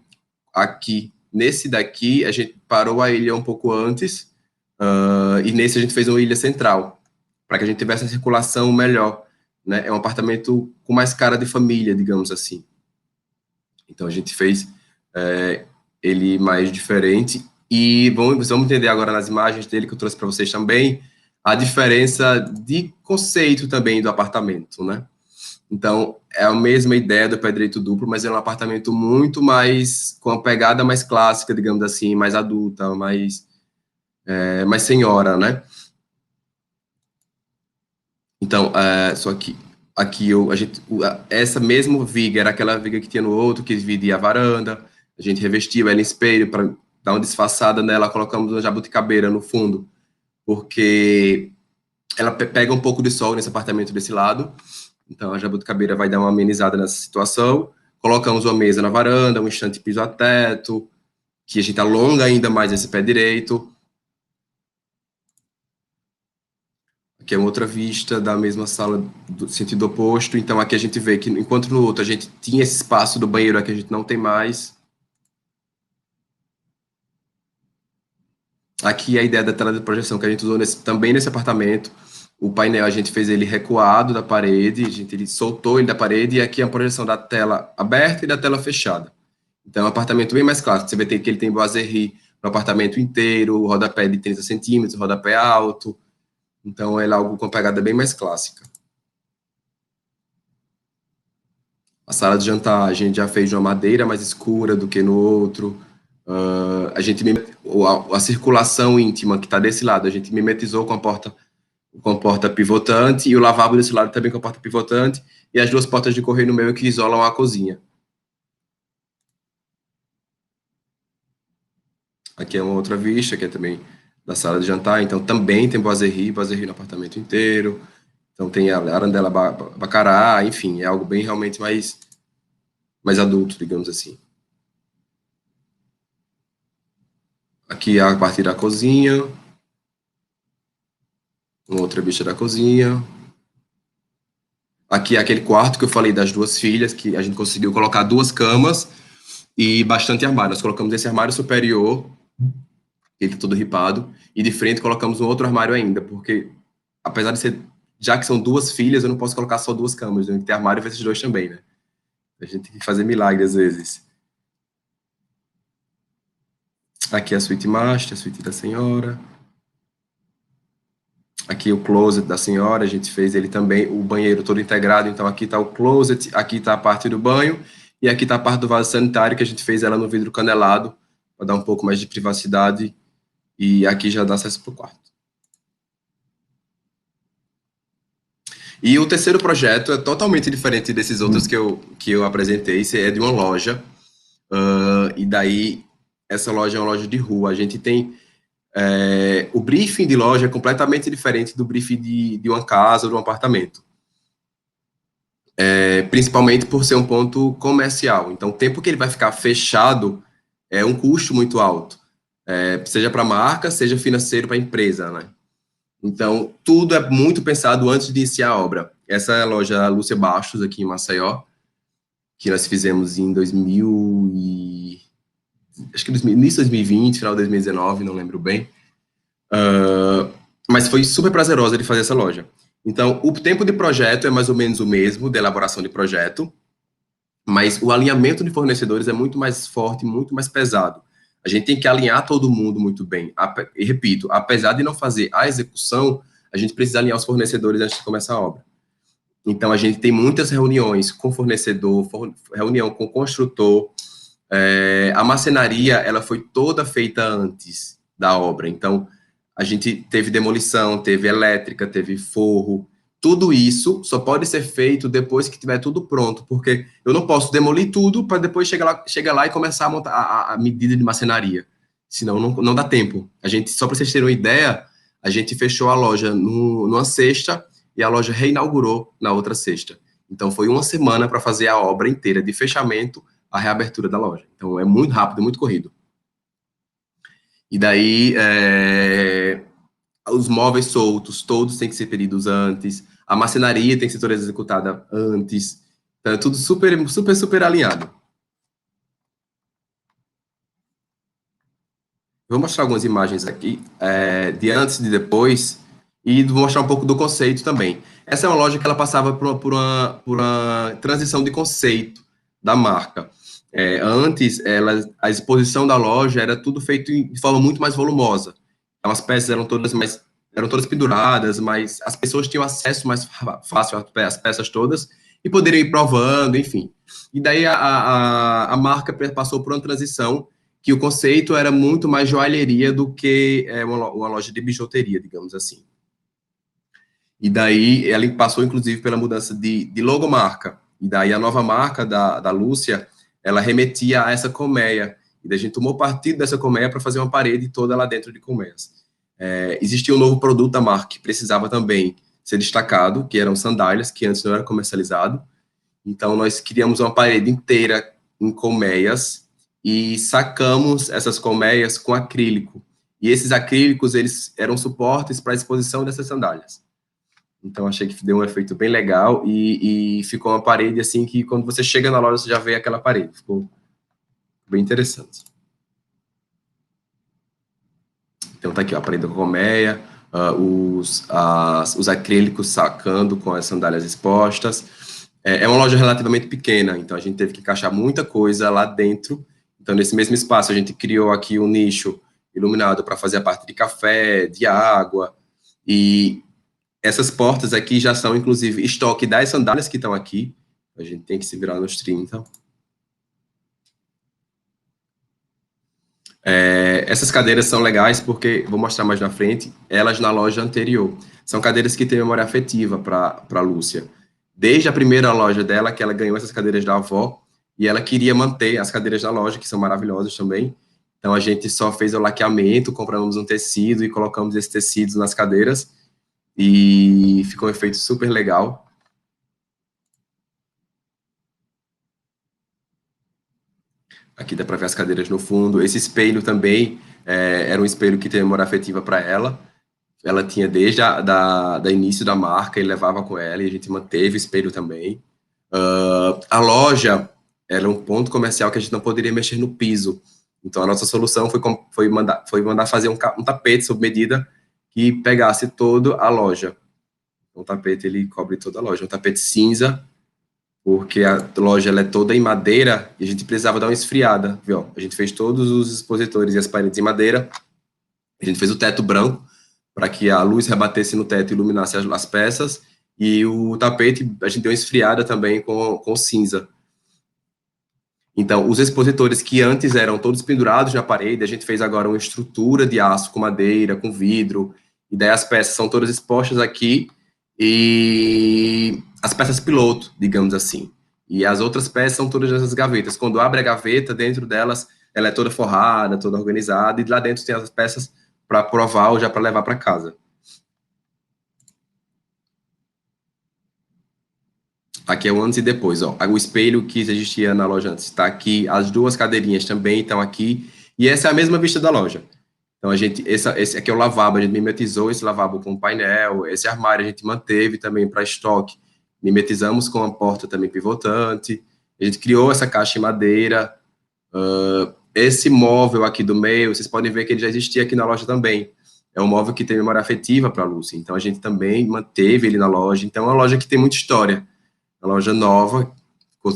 aqui. Nesse daqui, a gente parou a ilha um pouco antes, e nesse a gente fez uma ilha central, para que a gente tivesse a circulação melhor, né? É um apartamento com mais cara de família, digamos assim. Então a gente fez ele mais diferente, e vamos entender agora nas imagens dele que eu trouxe para vocês também, a diferença de conceito também do apartamento, né? Então, é a mesma ideia do pé direito duplo, mas é um apartamento muito mais, com uma pegada mais clássica, digamos assim, mais adulta, mais senhora, né? Então, só que aqui essa mesma viga era aquela viga que tinha no outro, que dividia a varanda, a gente revestiu ela em espelho para dar uma disfarçada nela, colocamos uma jabuticabeira no fundo, porque ela pega um pouco de sol nesse apartamento desse lado, então a jabuticabeira vai dar uma amenizada nessa situação. Colocamos uma mesa na varanda, um estante piso a teto, que a gente alonga ainda mais esse pé direito. Aqui é uma outra vista da mesma sala do sentido oposto. Então aqui a gente vê que enquanto no outro a gente tinha esse espaço do banheiro, aqui a gente não tem mais. Aqui é a ideia da tela de projeção que a gente usou também nesse apartamento. O painel, a gente fez ele recuado da parede, ele soltou ele da parede, e aqui é a projeção da tela aberta e da tela fechada. Então, é um apartamento bem mais clássico. Você vai ter que ele tem boiserie no apartamento inteiro, rodapé de 30 centímetros, rodapé alto. Então, é algo com pegada bem mais clássica. A sala de jantar, a gente já fez de uma madeira mais escura do que no outro. A circulação íntima que está desse lado, a gente mimetizou com a porta pivotante, e o lavabo desse lado também com a porta pivotante, e as duas portas de correio no meio que isolam a cozinha. Aqui é uma outra vista, que é também da sala de jantar, então também tem boiserie no apartamento inteiro, então tem a arandela bacará, enfim, é algo bem realmente mais adulto, digamos assim. Aqui é a parte da cozinha, uma outra vista da cozinha. Aqui é aquele quarto que eu falei das duas filhas, que a gente conseguiu colocar 2 camas e bastante armário. Nós colocamos esse armário superior, ele todo ripado, e de frente colocamos um outro armário ainda, porque apesar de ser, já que são 2 filhas, eu não posso colocar só 2 camas, tem que ter armário para esses 2 também, né? A gente tem que fazer milagre às vezes. Aqui é a suíte master, a suíte da senhora. Aqui o closet da senhora, a gente fez ele também, o banheiro todo integrado, então aqui está o closet, aqui está a parte do banho, e aqui está a parte do vaso sanitário, que a gente fez ela no vidro canelado, para dar um pouco mais de privacidade, e aqui já dá acesso para o quarto. E o terceiro projeto é totalmente diferente desses outros que eu apresentei, esse é de uma loja, e daí essa loja é uma loja de rua, a gente tem... o briefing de loja é completamente diferente do briefing de uma casa ou de um apartamento. Principalmente por ser um ponto comercial. Então, o tempo que ele vai ficar fechado é um custo muito alto. Seja para a marca, seja financeiro para a empresa, né? Então, tudo é muito pensado antes de iniciar a obra. Essa é a loja Lúcia Bastos, aqui em Maceió, que nós fizemos em acho que início de 2020, final de 2019, não lembro bem. Mas foi super prazerosa de fazer essa loja. Então, o tempo de projeto é mais ou menos o mesmo, de elaboração de projeto, mas o alinhamento de fornecedores é muito mais forte, muito mais pesado. A gente tem que alinhar todo mundo muito bem. E repito, apesar de não fazer a execução, a gente precisa alinhar os fornecedores antes de começar a obra. Então, a gente tem muitas reuniões com fornecedor, reunião com construtor. A marcenaria, ela foi toda feita antes da obra. Então, a gente teve demolição, teve elétrica, teve forro. Tudo isso só pode ser feito depois que tiver tudo pronto, porque eu não posso demolir tudo para depois chegar lá e começar a montar a medida de marcenaria. Senão não dá tempo. Só para vocês terem uma ideia, a gente fechou a loja numa sexta e a loja reinaugurou na outra sexta. Então, foi uma semana para fazer a obra inteira, de fechamento à reabertura da loja. Então, é muito rápido, muito corrido. E daí, os móveis soltos, todos têm que ser pedidos antes, a marcenaria tem que ser toda executada antes. Então, é tudo super, super, super alinhado. Vou mostrar algumas imagens aqui, de antes e de depois, e vou mostrar um pouco do conceito também. Essa é uma loja que ela passava por uma transição de conceito da marca. Antes, a exposição da loja era tudo feito de forma muito mais volumosa. Então, as peças eram todas penduradas, mas as pessoas tinham acesso mais fácil às peças todas e poderiam ir provando, enfim. E daí a marca passou por uma transição que o conceito era muito mais joalheria do que uma loja de bijuteria, digamos assim. E daí ela passou, inclusive, pela mudança de logomarca. E daí a nova marca da Lúcia, ela remetia a essa colmeia. E daí a gente tomou partido dessa colmeia para fazer uma parede toda lá dentro de colmeias. Existia um novo produto da marca que precisava também ser destacado, que eram sandálias, que antes não era comercializado. Então, nós criamos uma parede inteira em colmeias, e sacamos essas colmeias com acrílico. E esses acrílicos, eles eram suportes para a exposição dessas sandálias. Então, achei que deu um efeito bem legal e ficou uma parede assim que quando você chega na loja, você já vê aquela parede. Ficou bem interessante. Então, tá aqui ó, a parede com colmeia, os acrílicos sacando com as sandálias expostas. É uma loja relativamente pequena, então a gente teve que encaixar muita coisa lá dentro. Então, nesse mesmo espaço, a gente criou aqui um nicho iluminado para fazer a parte de café, de água, e essas portas aqui já são, inclusive, estoque das sandálias que estão aqui. A gente tem que se virar nos 30. Essas cadeiras são legais porque, vou mostrar mais na frente, elas na loja anterior. São cadeiras que têm memória afetiva para a Lúcia. Desde a primeira loja dela, que ela ganhou essas cadeiras da avó, e ela queria manter as cadeiras da loja, que são maravilhosas também. Então, a gente só fez o laqueamento, compramos um tecido e colocamos esses tecidos nas cadeiras, e ficou um efeito super legal. Aqui dá para ver as cadeiras no fundo. Esse espelho também era um espelho que tem memória afetiva para ela. Ela tinha desde da início da marca, ele levava com ela, e a gente manteve o espelho também. A loja era um ponto comercial que a gente não poderia mexer no piso. Então, a nossa solução foi mandar fazer um tapete sob medida que pegasse toda a loja. O tapete, ele cobre toda a loja. Um tapete cinza, porque a loja ela é toda em madeira e a gente precisava dar uma esfriada. Viu? A gente fez todos os expositores e as paredes em madeira. A gente fez o teto branco para que a luz rebatesse no teto e iluminasse as peças. E o tapete, a gente deu uma esfriada também com cinza. Então, os expositores que antes eram todos pendurados na parede, a gente fez agora uma estrutura de aço com madeira, com vidro, e daí as peças são todas expostas aqui, e as peças piloto, digamos assim. E as outras peças são todas nessas gavetas. Quando abre a gaveta, dentro delas, ela é toda forrada, toda organizada, e lá dentro tem as peças para provar ou já para levar para casa. Aqui é o antes e depois, ó. O espelho que existia na loja antes está aqui, as duas cadeirinhas também estão aqui, e essa é a mesma vista da loja. Então, esse aqui é o lavabo, a gente mimetizou esse lavabo com painel, esse armário a gente manteve também para estoque, mimetizamos com a porta também pivotante, a gente criou essa caixa em madeira, esse móvel aqui do meio, vocês podem ver que ele já existia aqui na loja também. É um móvel que tem memória afetiva para a Lúcia, então a gente também manteve ele na loja, então é uma loja que tem muita história. Uma loja nova,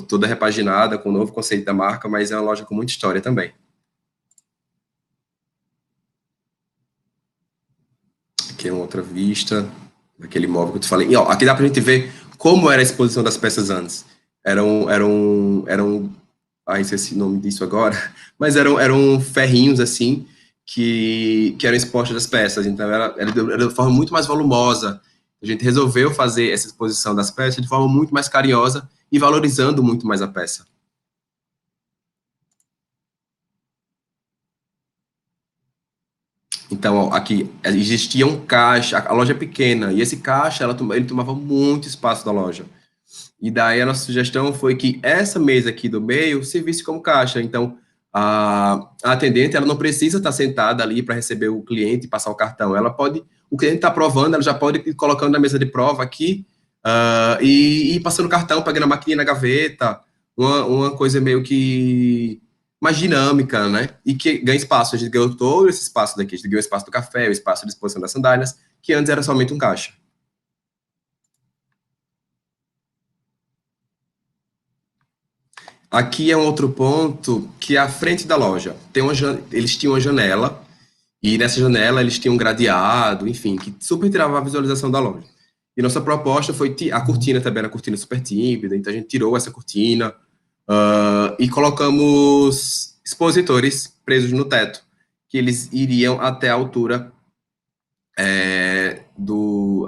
toda repaginada, com um novo conceito da marca, mas é uma loja com muita história também. Aqui é uma outra vista, daquele móvel que eu te falei. E, ó, aqui dá pra gente ver como era a exposição das peças antes. Esqueci o nome disso agora, mas eram ferrinhos, assim, que eram expostos das peças. Então, era de forma muito mais volumosa. A gente resolveu fazer essa exposição das peças de forma muito mais carinhosa e valorizando muito mais a peça. Então, ó, aqui existia um caixa, a loja é pequena, e esse caixa ele tomava muito espaço da loja. E daí a nossa sugestão foi que essa mesa aqui do meio servisse como caixa. Então, a atendente ela não precisa estar sentada ali para receber o cliente e passar o cartão. O cliente está provando, ela já pode ir colocando na mesa de prova aqui, e passando cartão, pegando a maquininha na gaveta, uma coisa meio que mais dinâmica, né? E que ganha espaço. A gente ganhou todo esse espaço daqui. A gente ganhou o espaço do café, o espaço de exposição das sandálias, que antes era somente um caixa. Aqui é um outro ponto que é a frente da loja. Eles tinham uma janela, e nessa janela eles tinham um gradeado, enfim, que super tirava a visualização da loja. E nossa proposta foi a cortina também, era uma cortina super tímida, então a gente tirou essa cortina e colocamos expositores presos no teto, que eles iriam até a altura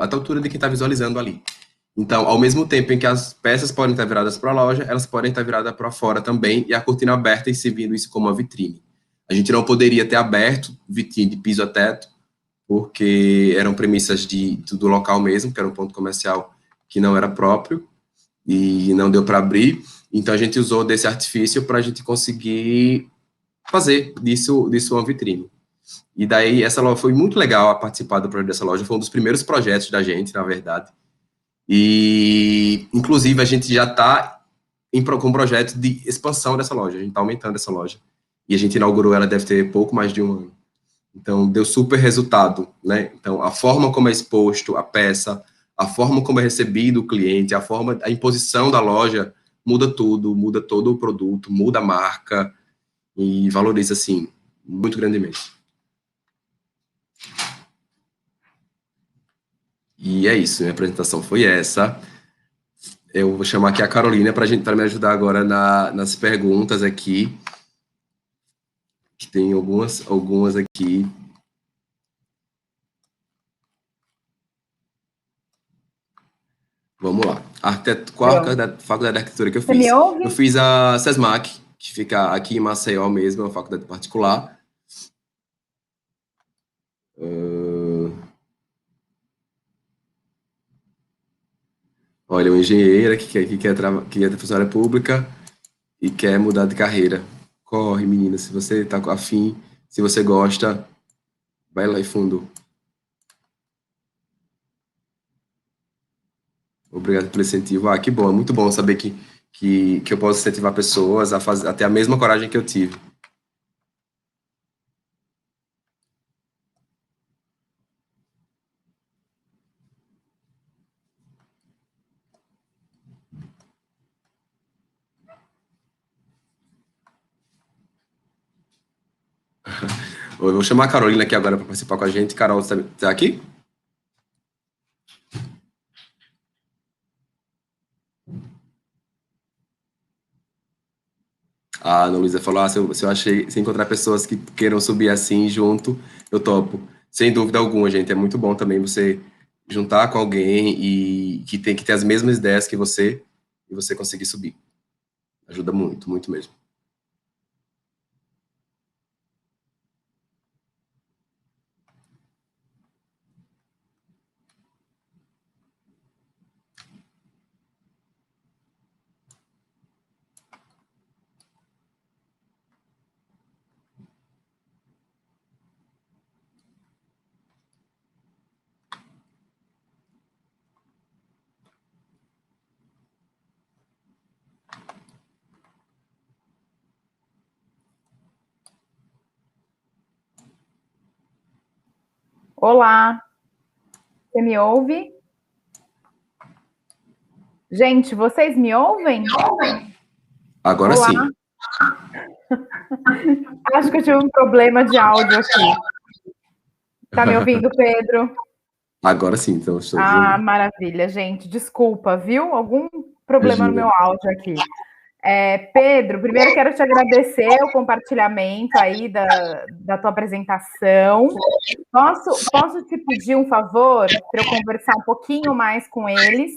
até a altura de quem está visualizando ali. Então, ao mesmo tempo em que as peças podem estar viradas para a loja, elas podem estar viradas para fora também, e a cortina aberta e servindo isso como uma vitrine. A gente não poderia ter aberto vitrine de piso a teto, porque eram premissas do local mesmo, que era um ponto comercial que não era próprio, e não deu para abrir. Então, a gente usou desse artifício para a gente conseguir fazer disso uma vitrine. E daí, essa loja foi muito legal a participar do projeto dessa loja, foi um dos primeiros projetos da gente, na verdade. E, inclusive, a gente já está com um projeto de expansão dessa loja, a gente está aumentando essa loja. E a gente inaugurou ela, deve ter pouco mais de um ano. Então, deu super resultado, né? Então, a forma como é exposto a peça, a forma como é recebido o cliente, a imposição da loja, muda tudo, muda todo o produto, muda a marca e valoriza, assim, muito grandemente. E é isso, minha apresentação foi essa. Eu vou chamar aqui a Carolina para me ajudar agora nas perguntas aqui, que tem algumas aqui. Vamos lá. Qual a faculdade de arquitetura que eu fiz? Você me ouve? Eu fiz a SESMAC, que fica aqui em Maceió mesmo, é uma faculdade particular. Olha, uma engenheira que é funcionária pública e quer mudar de carreira. Corre, menina, se você está afim, se você gosta, vai lá e fundo. Obrigado pelo incentivo. Ah, que bom, é muito bom saber que eu posso incentivar pessoas a ter a mesma coragem que eu tive. Eu vou chamar a Carolina aqui agora para participar com a gente. Carol, você está aqui? A Ana Luísa falou, se encontrar pessoas que queiram subir assim junto, eu topo. Sem dúvida alguma, gente, é muito bom também você juntar com alguém e que tem que ter as mesmas ideias que você e você conseguir subir. Ajuda muito, muito mesmo. Olá, você me ouve? Gente, vocês me ouvem? Agora Olá. sim. Acho que eu tive um problema de áudio aqui. Tá me ouvindo, Pedro? Agora sim, então estou ouvindo. Maravilha, gente. Desculpa, viu? Algum problema no meu áudio aqui. Pedro, primeiro quero te agradecer o compartilhamento aí da tua apresentação. Posso te pedir um favor para eu conversar um pouquinho mais com eles,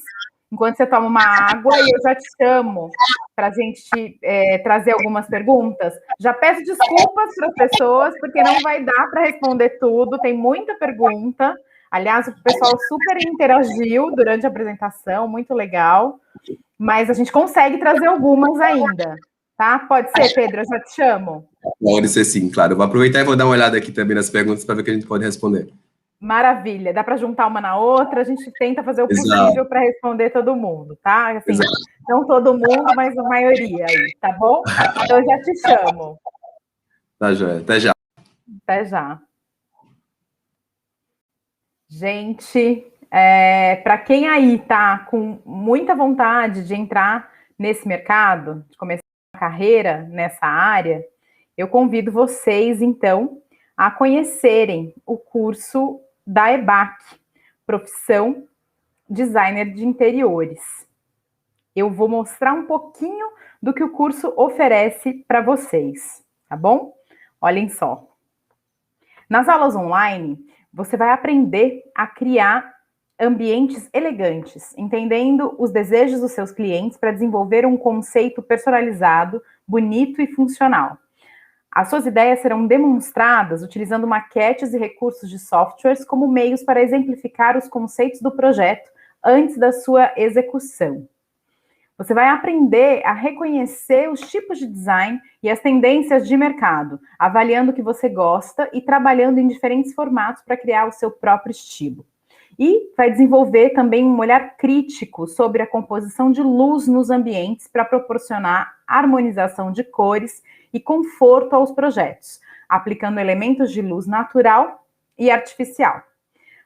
enquanto você toma uma água, e eu já te chamo para a gente trazer algumas perguntas? Já peço desculpas para as pessoas, porque não vai dar para responder tudo, tem muita pergunta. Aliás, o pessoal super interagiu durante a apresentação, muito legal. Mas a gente consegue trazer algumas ainda, tá? Pode ser, Pedro? Eu já te chamo. Pode ser sim, claro. Eu vou aproveitar e vou dar uma olhada aqui também nas perguntas para ver o que a gente pode responder. Maravilha, dá para juntar uma na outra, a gente tenta fazer o possível para responder todo mundo, tá? Assim, não todo mundo, mas a maioria aí, tá bom? Então eu já te chamo. Tá, joia. Até já. Até já. Gente, para quem aí tá com muita vontade de entrar nesse mercado, de começar uma carreira nessa área, eu convido vocês, então, a conhecerem o curso da EBAC, Profissão Designer de Interiores. Eu vou mostrar um pouquinho do que o curso oferece para vocês, tá bom? Olhem só. Nas aulas online, você vai aprender a criar ambientes elegantes, entendendo os desejos dos seus clientes para desenvolver um conceito personalizado, bonito e funcional. As suas ideias serão demonstradas utilizando maquetes e recursos de softwares como meios para exemplificar os conceitos do projeto antes da sua execução. Você vai aprender a reconhecer os tipos de design e as tendências de mercado, avaliando o que você gosta e trabalhando em diferentes formatos para criar o seu próprio estilo. E vai desenvolver também um olhar crítico sobre a composição de luz nos ambientes para proporcionar harmonização de cores e conforto aos projetos, aplicando elementos de luz natural e artificial.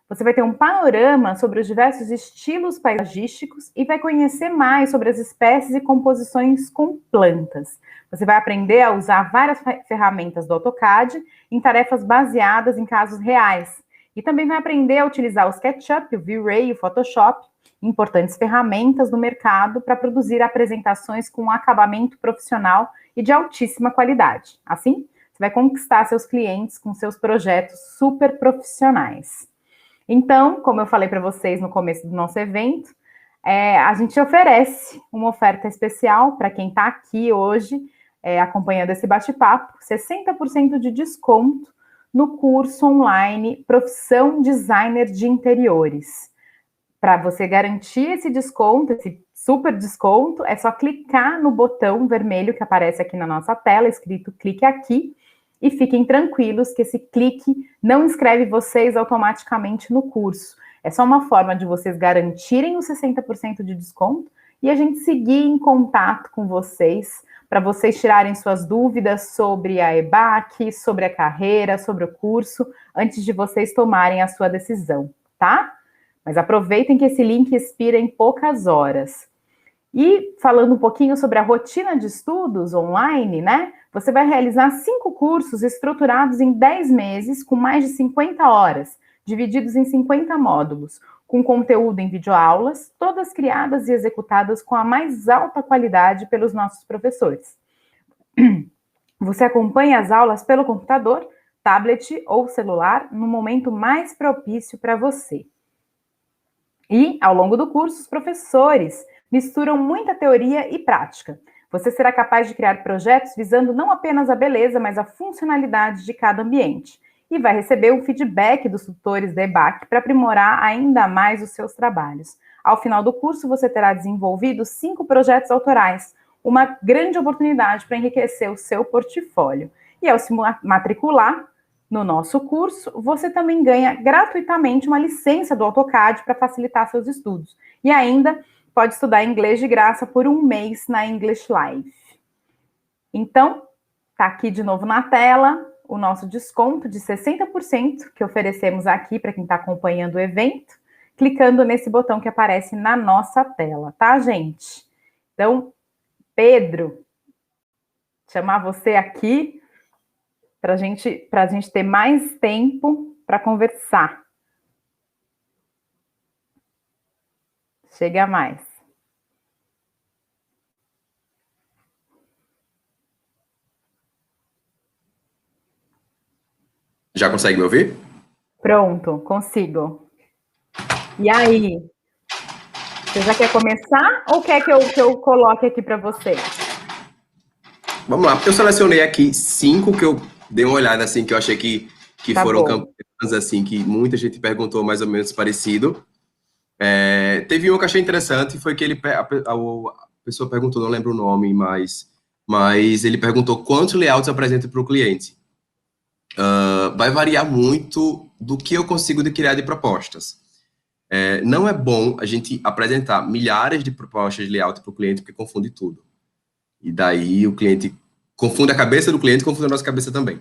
Você vai ter um panorama sobre os diversos estilos paisagísticos e vai conhecer mais sobre as espécies e composições com plantas. Você vai aprender a usar várias ferramentas do AutoCAD em tarefas baseadas em casos reais. E também vai aprender a utilizar o SketchUp, o V-Ray e o Photoshop, importantes ferramentas do mercado para produzir apresentações com acabamento profissional e de altíssima qualidade. Assim, você vai conquistar seus clientes com seus projetos super profissionais. Então, como eu falei para vocês no começo do nosso evento, a gente oferece uma oferta especial para quem está aqui hoje acompanhando esse bate-papo, 60% de desconto no curso online Profissão Designer de Interiores. Para você garantir esse desconto, esse super desconto, é só clicar no botão vermelho que aparece aqui na nossa tela, escrito clique aqui, e fiquem tranquilos que esse clique não inscreve vocês automaticamente no curso. É só uma forma de vocês garantirem os 60% de desconto e a gente seguir em contato com vocês, para vocês tirarem suas dúvidas sobre a EBAC, sobre a carreira, sobre o curso, antes de vocês tomarem a sua decisão, tá? Mas aproveitem que esse link expira em poucas horas. E falando um pouquinho sobre a rotina de estudos online, né? Você vai realizar 5 cursos estruturados em 10 meses, com mais de 50 horas, divididos em 50 módulos, com conteúdo em videoaulas, todas criadas e executadas com a mais alta qualidade pelos nossos professores. Você acompanha as aulas pelo computador, tablet ou celular no momento mais propício para você. E, ao longo do curso, os professores misturam muita teoria e prática. Você será capaz de criar projetos visando não apenas a beleza, mas a funcionalidade de cada ambiente. E vai receber um feedback dos tutores da EBAC para aprimorar ainda mais os seus trabalhos. Ao final do curso, você terá desenvolvido 5 projetos autorais, uma grande oportunidade para enriquecer o seu portfólio. E ao se matricular no nosso curso, você também ganha gratuitamente uma licença do AutoCAD para facilitar seus estudos. E ainda pode estudar inglês de graça por 1 mês na English Live. Então, tá aqui de novo na tela o nosso desconto de 60% que oferecemos aqui para quem está acompanhando o evento, clicando nesse botão que aparece na nossa tela, tá, gente? Então, Pedro, chamar você aqui para a gente ter mais tempo para conversar. Chega mais. Já consegue me ouvir? Pronto, consigo. E aí? Você já quer começar ou quer que eu coloque aqui para você? Vamos lá, eu selecionei aqui 5 que eu dei uma olhada, assim, que eu achei que Tá foram bom. campanhas, assim, que muita gente perguntou mais ou menos parecido. Teve uma que eu achei interessante, foi que a pessoa perguntou, não lembro o nome, mas ele perguntou quantos layouts apresenta para o cliente. Vai variar muito do que eu consigo de criar de propostas. Não é bom a gente apresentar milhares de propostas de layout para o cliente, porque confunde tudo. E daí o cliente confunde a cabeça do cliente, confunde a nossa cabeça também.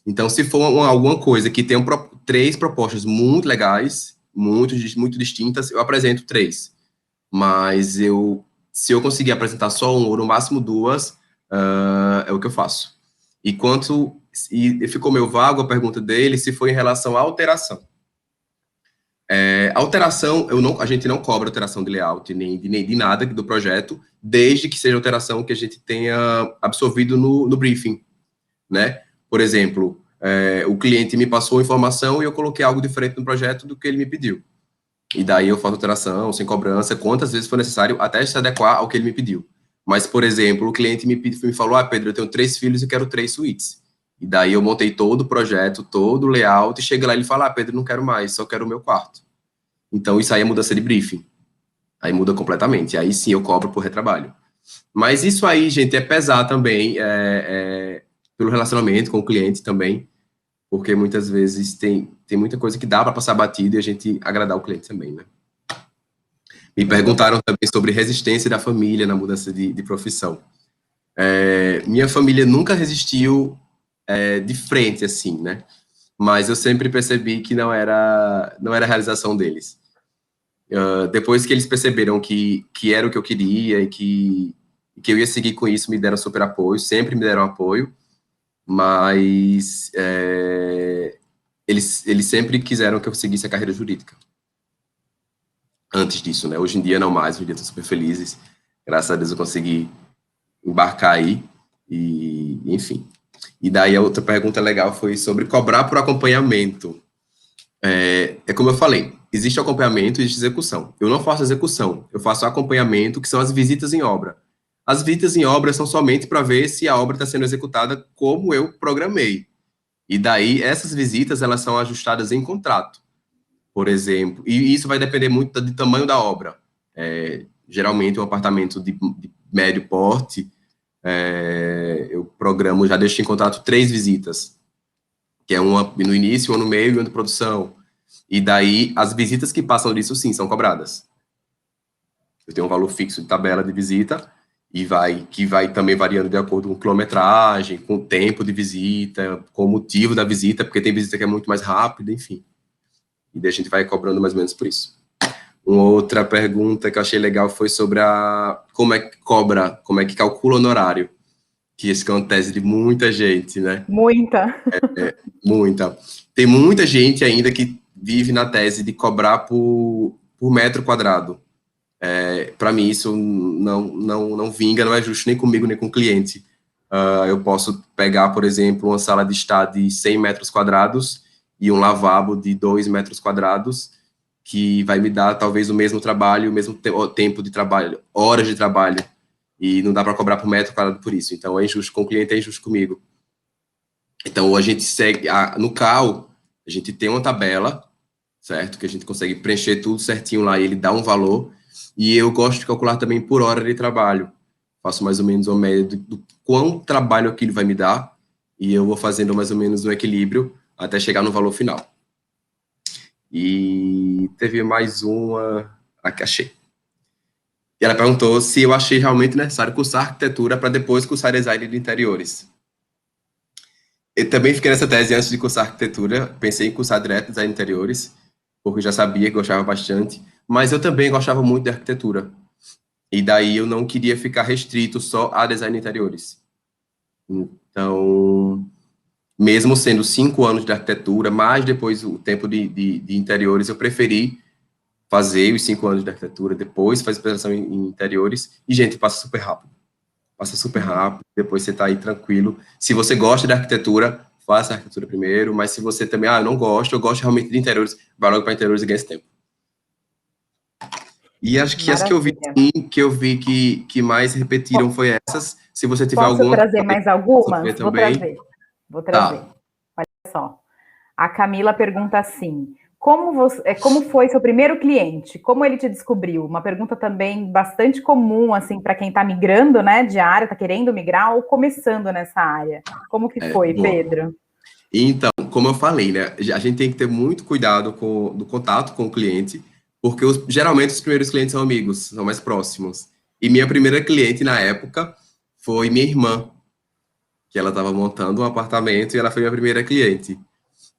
Então, se for alguma coisa que tem 3 propostas muito legais, muito distintas, eu apresento 3. Mas se eu conseguir apresentar só um, ou no máximo 2, é o que eu faço. E ficou meio vago a pergunta dele, se foi em relação à alteração. Alteração, a gente não cobra alteração de layout, nem de nada do projeto, desde que seja alteração que a gente tenha absorvido no briefing, né? Por exemplo, o cliente me passou informação e eu coloquei algo diferente no projeto do que ele me pediu. E daí eu faço alteração, sem cobrança, quantas vezes for necessário, até se adequar ao que ele me pediu. Mas, por exemplo, o cliente me falou, Pedro, eu tenho 3 filhos e quero 3 suítes. E daí eu montei todo o projeto, todo o layout, e chega lá e ele fala, Pedro, não quero mais, só quero o meu quarto. Então, isso aí é mudança de briefing. Aí muda completamente. Aí sim eu cobro por retrabalho. Mas isso aí, gente, é pesar também pelo relacionamento com o cliente também, porque muitas vezes tem muita coisa que dá para passar batido e a gente agradar o cliente também, né? Me perguntaram também sobre resistência da família na mudança de profissão. Minha família nunca resistiu de frente, assim, né? Mas eu sempre percebi que não era a realização deles. Depois que eles perceberam que era o que eu queria e que eu ia seguir com isso, me deram super apoio, sempre me deram apoio, mas eles sempre quiseram que eu seguisse a carreira jurídica. Antes disso, né? Hoje em dia não mais, hoje em dia estão super felizes. Graças a Deus eu consegui embarcar aí, e enfim. E daí a outra pergunta legal foi sobre cobrar por acompanhamento. Como eu falei, existe acompanhamento e existe execução. Eu não faço execução, eu faço acompanhamento, que são as visitas em obra. As visitas em obra são somente para ver se a obra está sendo executada como eu programei. E daí, essas visitas, elas são ajustadas em contrato, por exemplo. E isso vai depender muito do tamanho da obra. Geralmente, um apartamento de médio porte, eu programo, já deixo em contrato 3 visitas, que é uma no início, uma no meio e uma de produção. E daí, as visitas que passam disso, sim, são cobradas. Eu tenho um valor fixo de tabela de visita, que vai também variando de acordo com quilometragem, com o tempo de visita, com o motivo da visita, porque tem visita que é muito mais rápida, enfim. E daí a gente vai cobrando mais ou menos por isso. Uma outra pergunta que eu achei legal foi sobre como é que cobra, como é que calcula o honorário, que isso é uma tese de muita gente, né? Muita. Muita. Tem muita gente ainda que vive na tese de cobrar por metro quadrado. Para mim, isso não vinga, não é justo nem comigo, nem com o cliente. Eu posso pegar, por exemplo, uma sala de estar de 100 metros quadrados e um lavabo de 2 metros quadrados, que vai me dar talvez o mesmo trabalho, o mesmo tempo de trabalho, horas de trabalho, e não dá para cobrar por metro quadrado por isso. Então, é injusto com o cliente, é injusto comigo. Então, a gente segue, no CAL, a gente tem uma tabela, certo? Que a gente consegue preencher tudo certinho lá e ele dá um valor. E eu gosto de calcular também por hora de trabalho. Faço mais ou menos uma média do quão trabalho aquilo vai me dar e eu vou fazendo mais ou menos um equilíbrio até chegar no valor final. E teve mais uma... Aqui, achei. E ela perguntou se eu achei realmente necessário cursar arquitetura para depois cursar design de interiores. Eu também fiquei nessa tese antes de cursar arquitetura, pensei em cursar direto design de interiores, porque eu já sabia que gostava bastante, mas eu também gostava muito de arquitetura. E daí eu não queria ficar restrito só a design de interiores. Então, mesmo sendo 5 anos de arquitetura, mais depois o tempo de interiores, eu preferi fazer os 5 anos de arquitetura, depois fazer especialização em interiores, e, gente, passa super rápido. Passa super rápido, depois você está aí tranquilo. Se você gosta de arquitetura, faça a arquitetura primeiro, mas se você também, eu não gosto, eu gosto realmente de interiores, vai logo para interiores e ganha esse tempo. E acho que as que eu vi que mais repetiram foi essas. Se você tiver alguma... Posso trazer mais algumas? Vou trazer. Tá. Olha só. A Camila pergunta assim, como foi seu primeiro cliente? Como ele te descobriu? Uma pergunta também bastante comum, assim, para quem está migrando, né, de área, está querendo migrar ou começando nessa área. Como que foi, boa. Pedro? Então, como eu falei, né, a gente tem que ter muito cuidado do contato com o cliente, porque geralmente os primeiros clientes são amigos, são mais próximos. E minha primeira cliente na época foi minha irmã, que ela estava montando um apartamento e ela foi minha primeira cliente.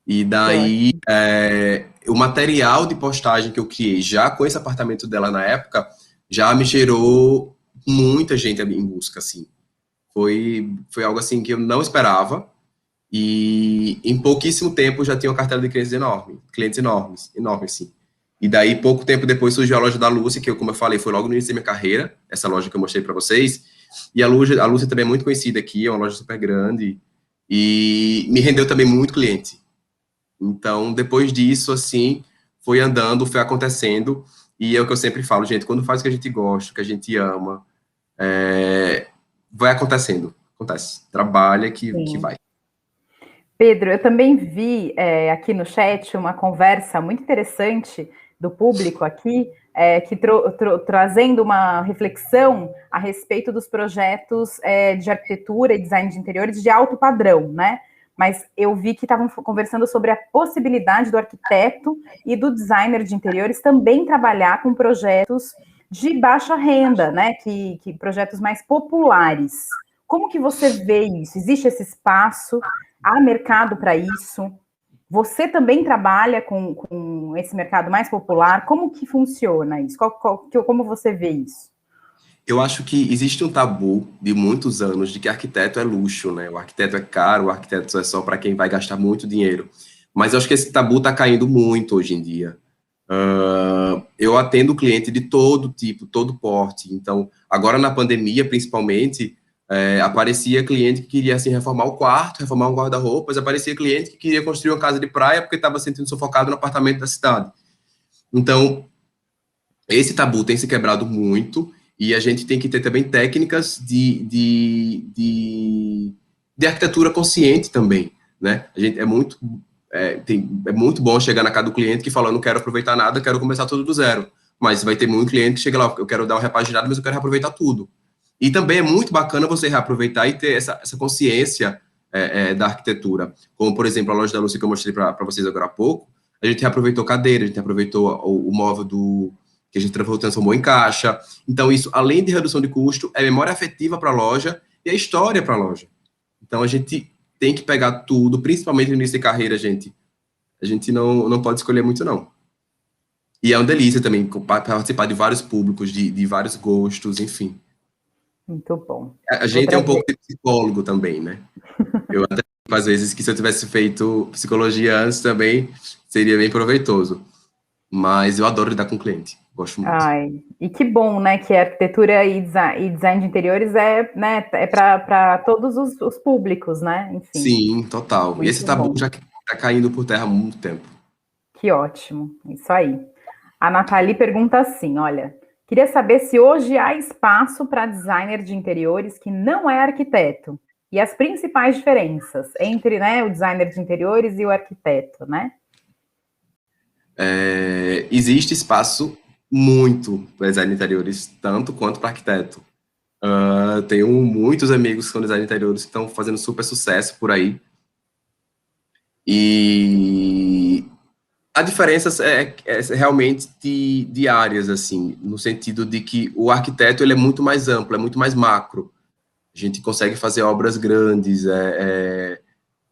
E Que daí, ótimo. o material de postagem que eu criei já com esse apartamento dela na época, já me gerou muita gente em busca, assim. Foi algo assim que eu não esperava. E em pouquíssimo tempo já tinha uma cartela de clientes enormes, enormes, sim. E daí, pouco tempo depois, surgiu a loja da Lúcia, que, como eu falei, foi logo no início da minha carreira, essa loja que eu mostrei para vocês. E a Lúcia também é muito conhecida aqui, é uma loja super grande, e me rendeu também muito cliente. Então, depois disso, assim, foi andando, foi acontecendo, e é o que eu sempre falo, gente, quando faz o que a gente gosta, o que a gente ama, vai acontecendo, acontece. Trabalha que Sim. vai. Pedro, eu também vi aqui no chat uma conversa muito interessante do público aqui, que trazendo uma reflexão a respeito dos projetos de arquitetura e design de interiores de alto padrão, né? Mas eu vi que estavam conversando sobre a possibilidade do arquiteto e do designer de interiores também trabalhar com projetos de baixa renda, né? Que projetos mais populares. Como que você vê isso? Existe esse espaço? Há mercado para isso? Você também trabalha com esse mercado mais popular? Como que funciona isso? Como você vê isso? Eu acho que existe um tabu de muitos anos de que arquiteto é luxo, né? O arquiteto é caro, o arquiteto é só para quem vai gastar muito dinheiro. Mas eu acho que esse tabu está caindo muito hoje em dia. Eu atendo cliente de todo tipo, todo porte. Então, agora na pandemia, principalmente, aparecia cliente que queria assim, reformar o quarto, reformar um guarda-roupas, aparecia cliente que queria construir uma casa de praia porque estava se sentindo sufocado no apartamento da cidade. Então, esse tabu tem se quebrado muito e a gente tem que ter também técnicas de arquitetura consciente também, né? A gente é muito bom chegar na casa do cliente que fala, eu não quero aproveitar nada, quero começar tudo do zero. Mas vai ter muito cliente que chega lá, eu quero dar uma repaginada, mas eu quero reaproveitar tudo. E também é muito bacana você reaproveitar e ter essa consciência da arquitetura. Como, por exemplo, a loja da Lúcia que eu mostrei para vocês agora há pouco, a gente reaproveitou cadeira, a gente reaproveitou o móvel que a gente transformou em caixa. Então, isso, além de redução de custo, é memória afetiva para a loja e é história para a loja. Então, a gente tem que pegar tudo, principalmente no início de carreira, gente. A gente não pode escolher muito, não. E é uma delícia também participar de vários públicos, de vários gostos, enfim. Muito bom. A Vou gente é um trazer. pouco de psicólogo também, né? Eu até às vezes que se eu tivesse feito psicologia antes também seria bem proveitoso. Mas eu adoro lidar com o cliente, gosto muito. Ai, e que bom, né? Que arquitetura e design de interiores né, para todos os públicos, né? Enfim, Sim, total. E esse muito tabu bom. já está caindo por terra há muito tempo. Que ótimo. Isso aí. A Nathalie pergunta assim: olha, queria saber se hoje há espaço para designer de interiores que não é arquiteto e as principais diferenças entre, né, o designer de interiores e o arquiteto, né? Existe espaço muito para design de interiores, tanto quanto para arquiteto. Tenho muitos amigos que são design de interiores que estão fazendo super sucesso por aí. E a diferença é realmente de áreas, assim, no sentido de que o arquiteto ele é muito mais amplo, é muito mais macro. A gente consegue fazer obras grandes,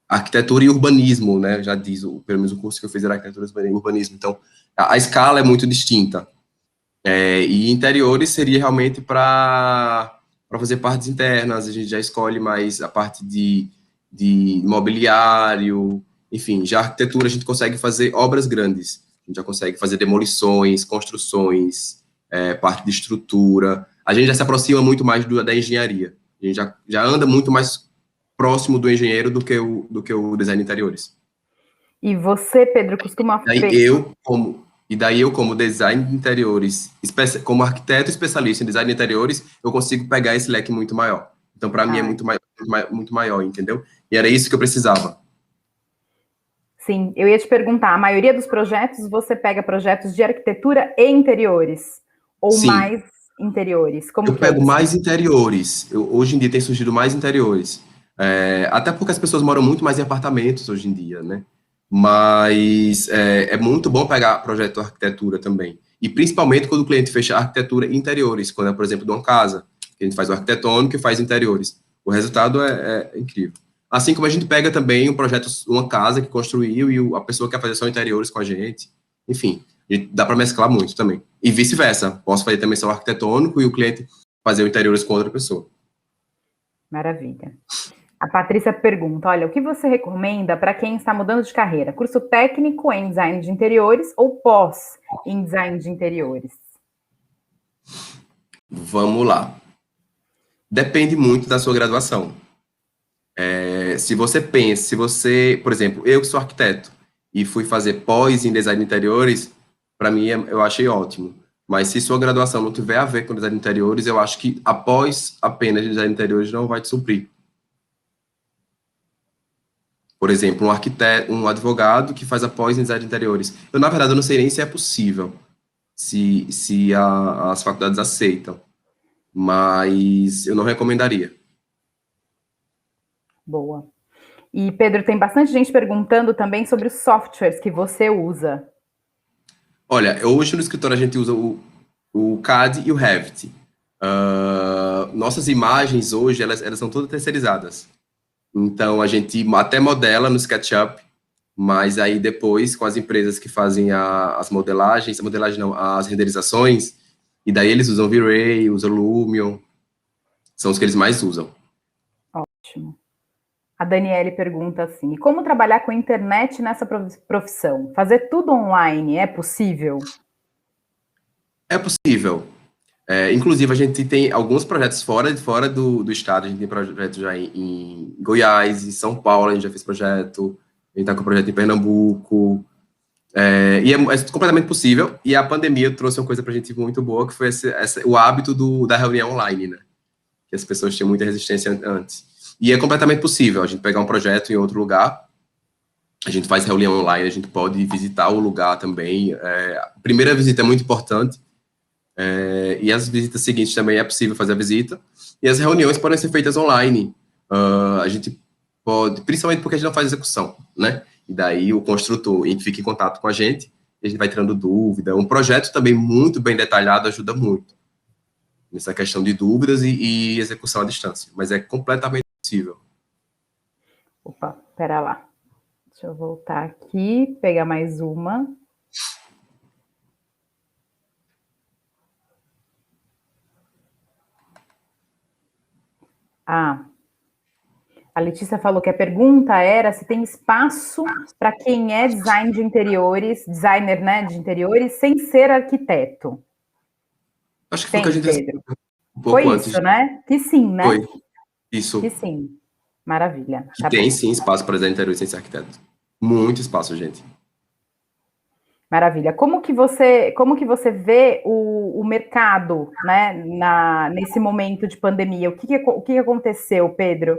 arquitetura e urbanismo, né? Já diz, pelo menos o curso que eu fiz era arquitetura e urbanismo. Então, a escala é muito distinta. E interiores seria realmente para fazer partes internas, a gente já escolhe mais a parte de mobiliário, enfim, já a arquitetura a gente consegue fazer obras grandes, a gente já consegue fazer demolições, construções, parte de estrutura, a gente já se aproxima muito mais da engenharia, a gente já anda muito mais próximo do engenheiro do que o design de interiores. E você, Pedro, costuma E daí eu, como design de interiores, como arquiteto especialista em design de interiores, eu consigo pegar esse leque muito maior. Então, para mim, é muito maior, entendeu? E era isso que eu precisava. Sim, eu ia te perguntar, a maioria dos projetos, você pega projetos de arquitetura e interiores? Ou Sim, mais interiores? Como eu que é pego isso? mais interiores. Hoje em dia tem surgido mais interiores. Até porque as pessoas moram muito mais em apartamentos hoje em dia, né? Mas é muito bom pegar projeto de arquitetura também. E principalmente quando o cliente fecha arquitetura e interiores, quando é, por exemplo, de uma casa, que a gente faz o arquitetônico e faz interiores. O resultado é incrível. Assim como a gente pega também um projeto, uma casa que construiu e a pessoa quer fazer só interiores com a gente. Enfim, dá para mesclar muito também. E vice-versa. Posso fazer também só o arquitetônico e o cliente fazer o interiores com outra pessoa. Maravilha. A Patrícia pergunta, olha, o que você recomenda para quem está mudando de carreira? Curso técnico em design de interiores ou pós em design de interiores? Vamos lá. Depende muito da sua graduação. Se você, por exemplo, eu que sou arquiteto e fui fazer pós em design de interiores, para mim eu achei ótimo. Mas se sua graduação não tiver a ver com design de interiores, eu acho que após apenas design de interiores não vai te suprir. Por exemplo, um arquiteto, um advogado que faz a pós em design de interiores. Na verdade, eu não sei nem se é possível, se as faculdades aceitam, mas eu não recomendaria. Boa. E, Pedro, tem bastante gente perguntando também sobre os softwares que você usa. Olha, hoje no escritório a gente usa o CAD e o Revit. Nossas imagens hoje, elas são todas terceirizadas. Então, a gente até modela no SketchUp, mas aí depois, com as empresas que fazem as modelagens não, as renderizações, e daí eles usam V-Ray, usam Lumion, são os que eles mais usam. Ótimo. A Daniele pergunta assim, e como trabalhar com a internet nessa profissão? Fazer tudo online é possível? É possível. Inclusive, a gente tem alguns projetos fora do estado, a gente tem projetos já em Goiás, em São Paulo, a gente já fez projeto, a gente está com projeto em Pernambuco, e é completamente possível, e a pandemia trouxe uma coisa para a gente muito boa, que foi o hábito da reunião online, né? Que as pessoas tinham muita resistência antes. E é completamente possível, a gente pegar um projeto em outro lugar, a gente faz reunião online, a gente pode visitar o lugar também, a primeira visita é muito importante, e as visitas seguintes também é possível fazer a visita, e as reuniões podem ser feitas online, a gente pode, principalmente porque a gente não faz execução, né, e daí o construtor fica em contato com a gente, e a gente vai tirando dúvida, um projeto também muito bem detalhado ajuda muito, nessa questão de dúvidas e execução à distância, mas é completamente possível. Opa, pera lá, deixa eu voltar aqui, pegar mais uma. A Letícia falou que a pergunta era se tem espaço para quem é design de interiores, designer, né, de interiores, sem ser arquiteto. Acho que foi o que a gente Pedro. um pouco Foi antes. Isso, né? Que sim, né? Foi, isso. Que sim. Maravilha. Tá tem bom. Sim espaço para design de interiores sem ser arquiteto. Muito espaço, gente. Maravilha. Como que você vê o mercado, né, nesse momento de pandemia? O que aconteceu, Pedro,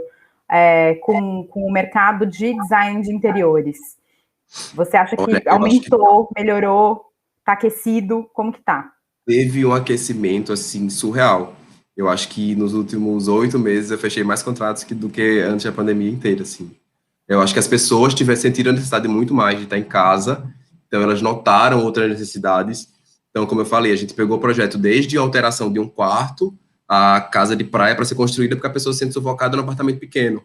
com o mercado de design de interiores? Você acha que aumentou, melhorou, está aquecido? Como que tá? Teve um aquecimento, assim, surreal. Eu acho que nos últimos 8 meses eu fechei mais contratos do que antes da pandemia inteira, assim. Eu acho que as pessoas sentiram a necessidade muito mais de estar em casa, então elas notaram outras necessidades. Então, como eu falei, a gente pegou o projeto desde a alteração de um quarto, a casa de praia para ser construída, porque a pessoa se sente sufocada num apartamento pequeno.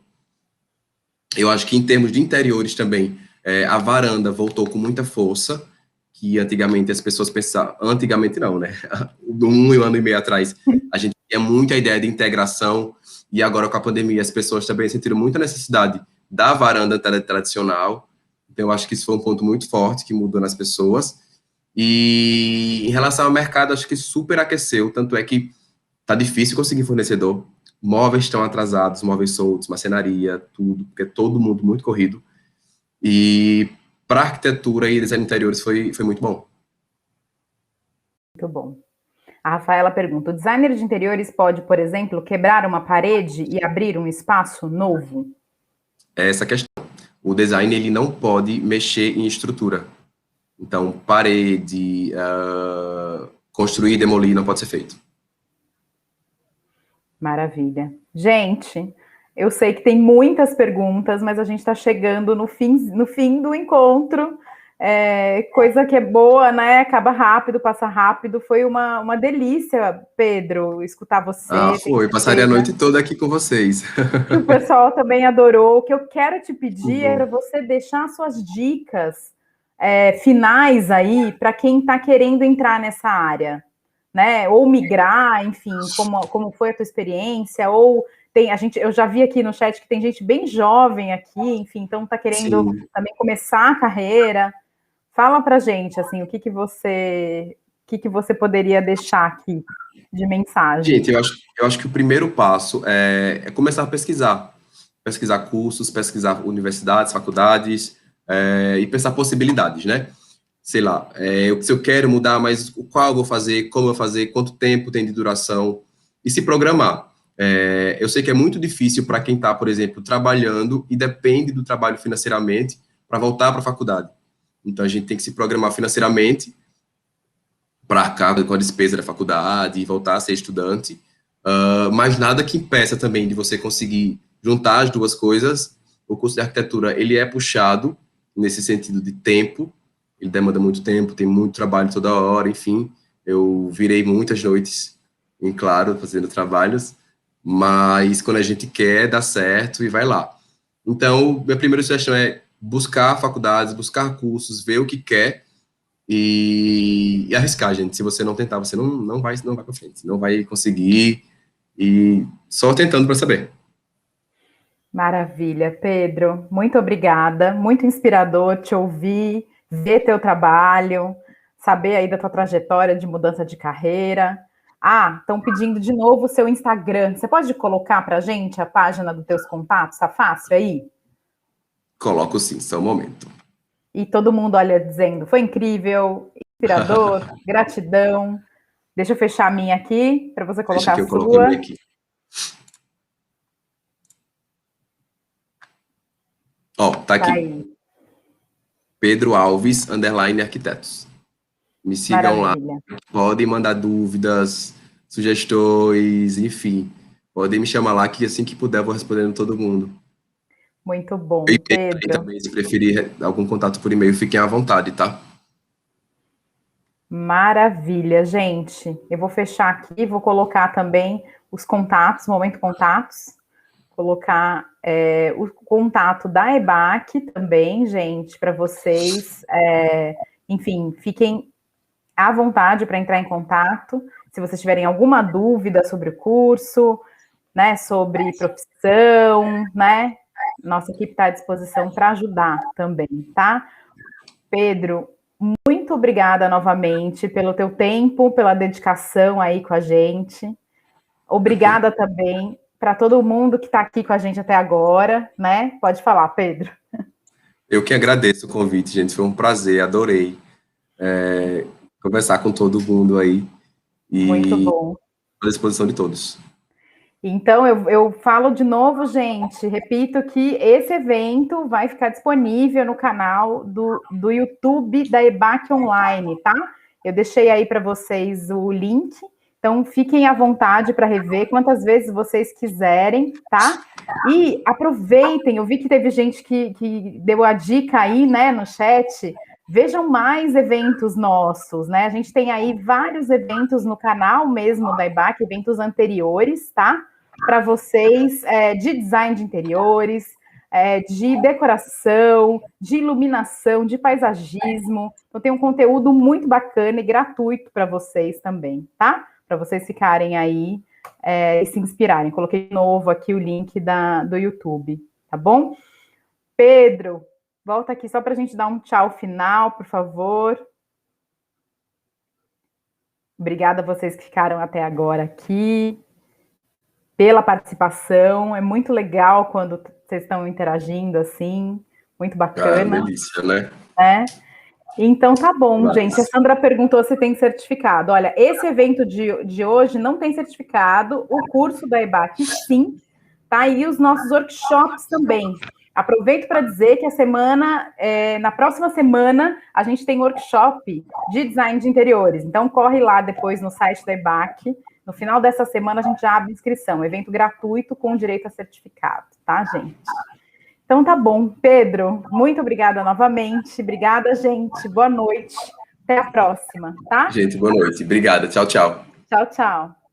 Eu acho que em termos de interiores também, a varanda voltou com muita força, que antigamente as pessoas pensavam, antigamente não, né? Um ano e meio atrás, a gente tinha muita ideia de integração, e agora com a pandemia as pessoas também sentiram muita necessidade da varanda tradicional. Então eu acho que isso foi um ponto muito forte que mudou nas pessoas. E em relação ao mercado, acho que super aqueceu, tanto é que tá difícil conseguir fornecedor, móveis estão atrasados, móveis soltos, marcenaria, tudo, porque é todo mundo muito corrido. E para arquitetura e design de interiores foi muito bom. Muito bom. A Rafaela pergunta, o designer de interiores pode, por exemplo, quebrar uma parede e abrir um espaço novo? É essa a questão. O design, ele não pode mexer em estrutura. Então, parede, construir e demolir não pode ser feito. Maravilha. Gente, Eu sei que tem muitas perguntas, mas a gente está chegando no fim do encontro. Coisa que é boa, né? Acaba rápido, passa rápido. Foi uma delícia, Pedro, escutar você. Foi. Passaria a noite toda aqui com vocês. Que o pessoal também adorou. O que eu quero te pedir era Uhum. você deixar suas dicas finais aí para quem está querendo entrar nessa área, né? Ou migrar, enfim, como foi a tua experiência, ou eu já vi aqui no chat que tem gente bem jovem aqui, enfim, então está querendo Sim. também começar a carreira. Fala pra gente, assim, o que você poderia deixar aqui de mensagem? Gente, eu acho que o primeiro passo é começar a pesquisar. Pesquisar cursos, pesquisar universidades, faculdades, e pensar possibilidades, né? Sei lá, se eu quero mudar, mas qual eu vou fazer, como eu vou fazer, quanto tempo tem de duração, e se programar. Eu sei que é muito difícil para quem está, por exemplo, trabalhando e depende do trabalho financeiramente para voltar para a faculdade. Então, a gente tem que se programar financeiramente para arcar com a despesa da faculdade e voltar a ser estudante, mas nada que impeça também de você conseguir juntar as duas coisas. O curso de arquitetura, ele é puxado nesse sentido de tempo, ele demanda muito tempo, tem muito trabalho toda hora, enfim, eu virei muitas noites, em claro, fazendo trabalhos, mas quando a gente quer, dá certo e vai lá. Então, minha primeira sugestão é buscar faculdades, buscar cursos, ver o que quer e arriscar, gente. Se você não tentar, você não vai para frente, não vai conseguir, e só tentando para saber. Maravilha, Pedro. Muito obrigada. Muito inspirador te ouvir, ver teu trabalho, saber aí da tua trajetória de mudança de carreira. Estão pedindo de novo o seu Instagram. Você pode colocar para a gente a página dos teus contatos? Tá fácil aí? Coloco sim, só um momento. E todo mundo olha dizendo, foi incrível, inspirador, gratidão. Deixa eu fechar a minha aqui, para você colocar a sua. Deixa que eu coloquei a minha aqui. Tá aqui. Aí. Pedro Alves, _arquitetos. Me sigam Maravilha. lá. Podem mandar dúvidas, sugestões, enfim. Podem me chamar lá que assim que puder eu vou respondendo todo mundo. Muito bom, E Pedro. também, se preferir algum contato por e-mail, fiquem à vontade, tá? Maravilha, gente. Eu vou fechar aqui, vou colocar também os contatos, momento contatos, colocar o contato da EBAC também, gente, para vocês, enfim, fiquem à vontade para entrar em contato, se vocês tiverem alguma dúvida sobre o curso, né, sobre profissão, né, nossa equipe está à disposição para ajudar também, tá? Pedro, muito obrigada novamente pelo teu tempo, pela dedicação aí com a gente. Obrigada também para todo mundo que está aqui com a gente até agora, né? Pode falar, Pedro. Eu que agradeço o convite, gente. Foi um prazer, adorei conversar com todo mundo aí. E muito bom. À disposição de todos. Então, eu falo de novo, gente, repito que esse evento vai ficar disponível no canal do YouTube da EBAC Online, tá? Eu deixei aí para vocês o link, então fiquem à vontade para rever quantas vezes vocês quiserem, tá? E aproveitem, eu vi que teve gente que deu a dica aí, né, no chat. Vejam mais eventos nossos, né? A gente tem aí vários eventos no canal mesmo da EBAC, eventos anteriores, tá? Para vocês, de design de interiores, de decoração, de iluminação, de paisagismo. Então, tem um conteúdo muito bacana e gratuito para vocês também, tá? Para vocês ficarem aí e se inspirarem. Coloquei de novo aqui o link do YouTube, tá bom? Pedro, volta aqui só para a gente dar um tchau final, por favor. Obrigada a vocês que ficaram até agora aqui, pela participação. É muito legal quando vocês estão interagindo assim, muito bacana. Delícia, né? Então tá bom, gente. A Sandra perguntou se tem certificado. Olha, esse evento de hoje não tem certificado, o curso da EBAC sim, tá? E os nossos workshops também. Aproveito para dizer que na próxima semana, a gente tem workshop de design de interiores. Então, corre lá depois no site da EBAC, No final dessa semana, a gente já abre inscrição. Evento gratuito com direito a certificado, tá, gente? Então, tá bom. Pedro, muito obrigada novamente. Obrigada, gente. Boa noite. Até a próxima, tá? Gente, boa noite. Obrigada. Tchau, tchau. Tchau, tchau.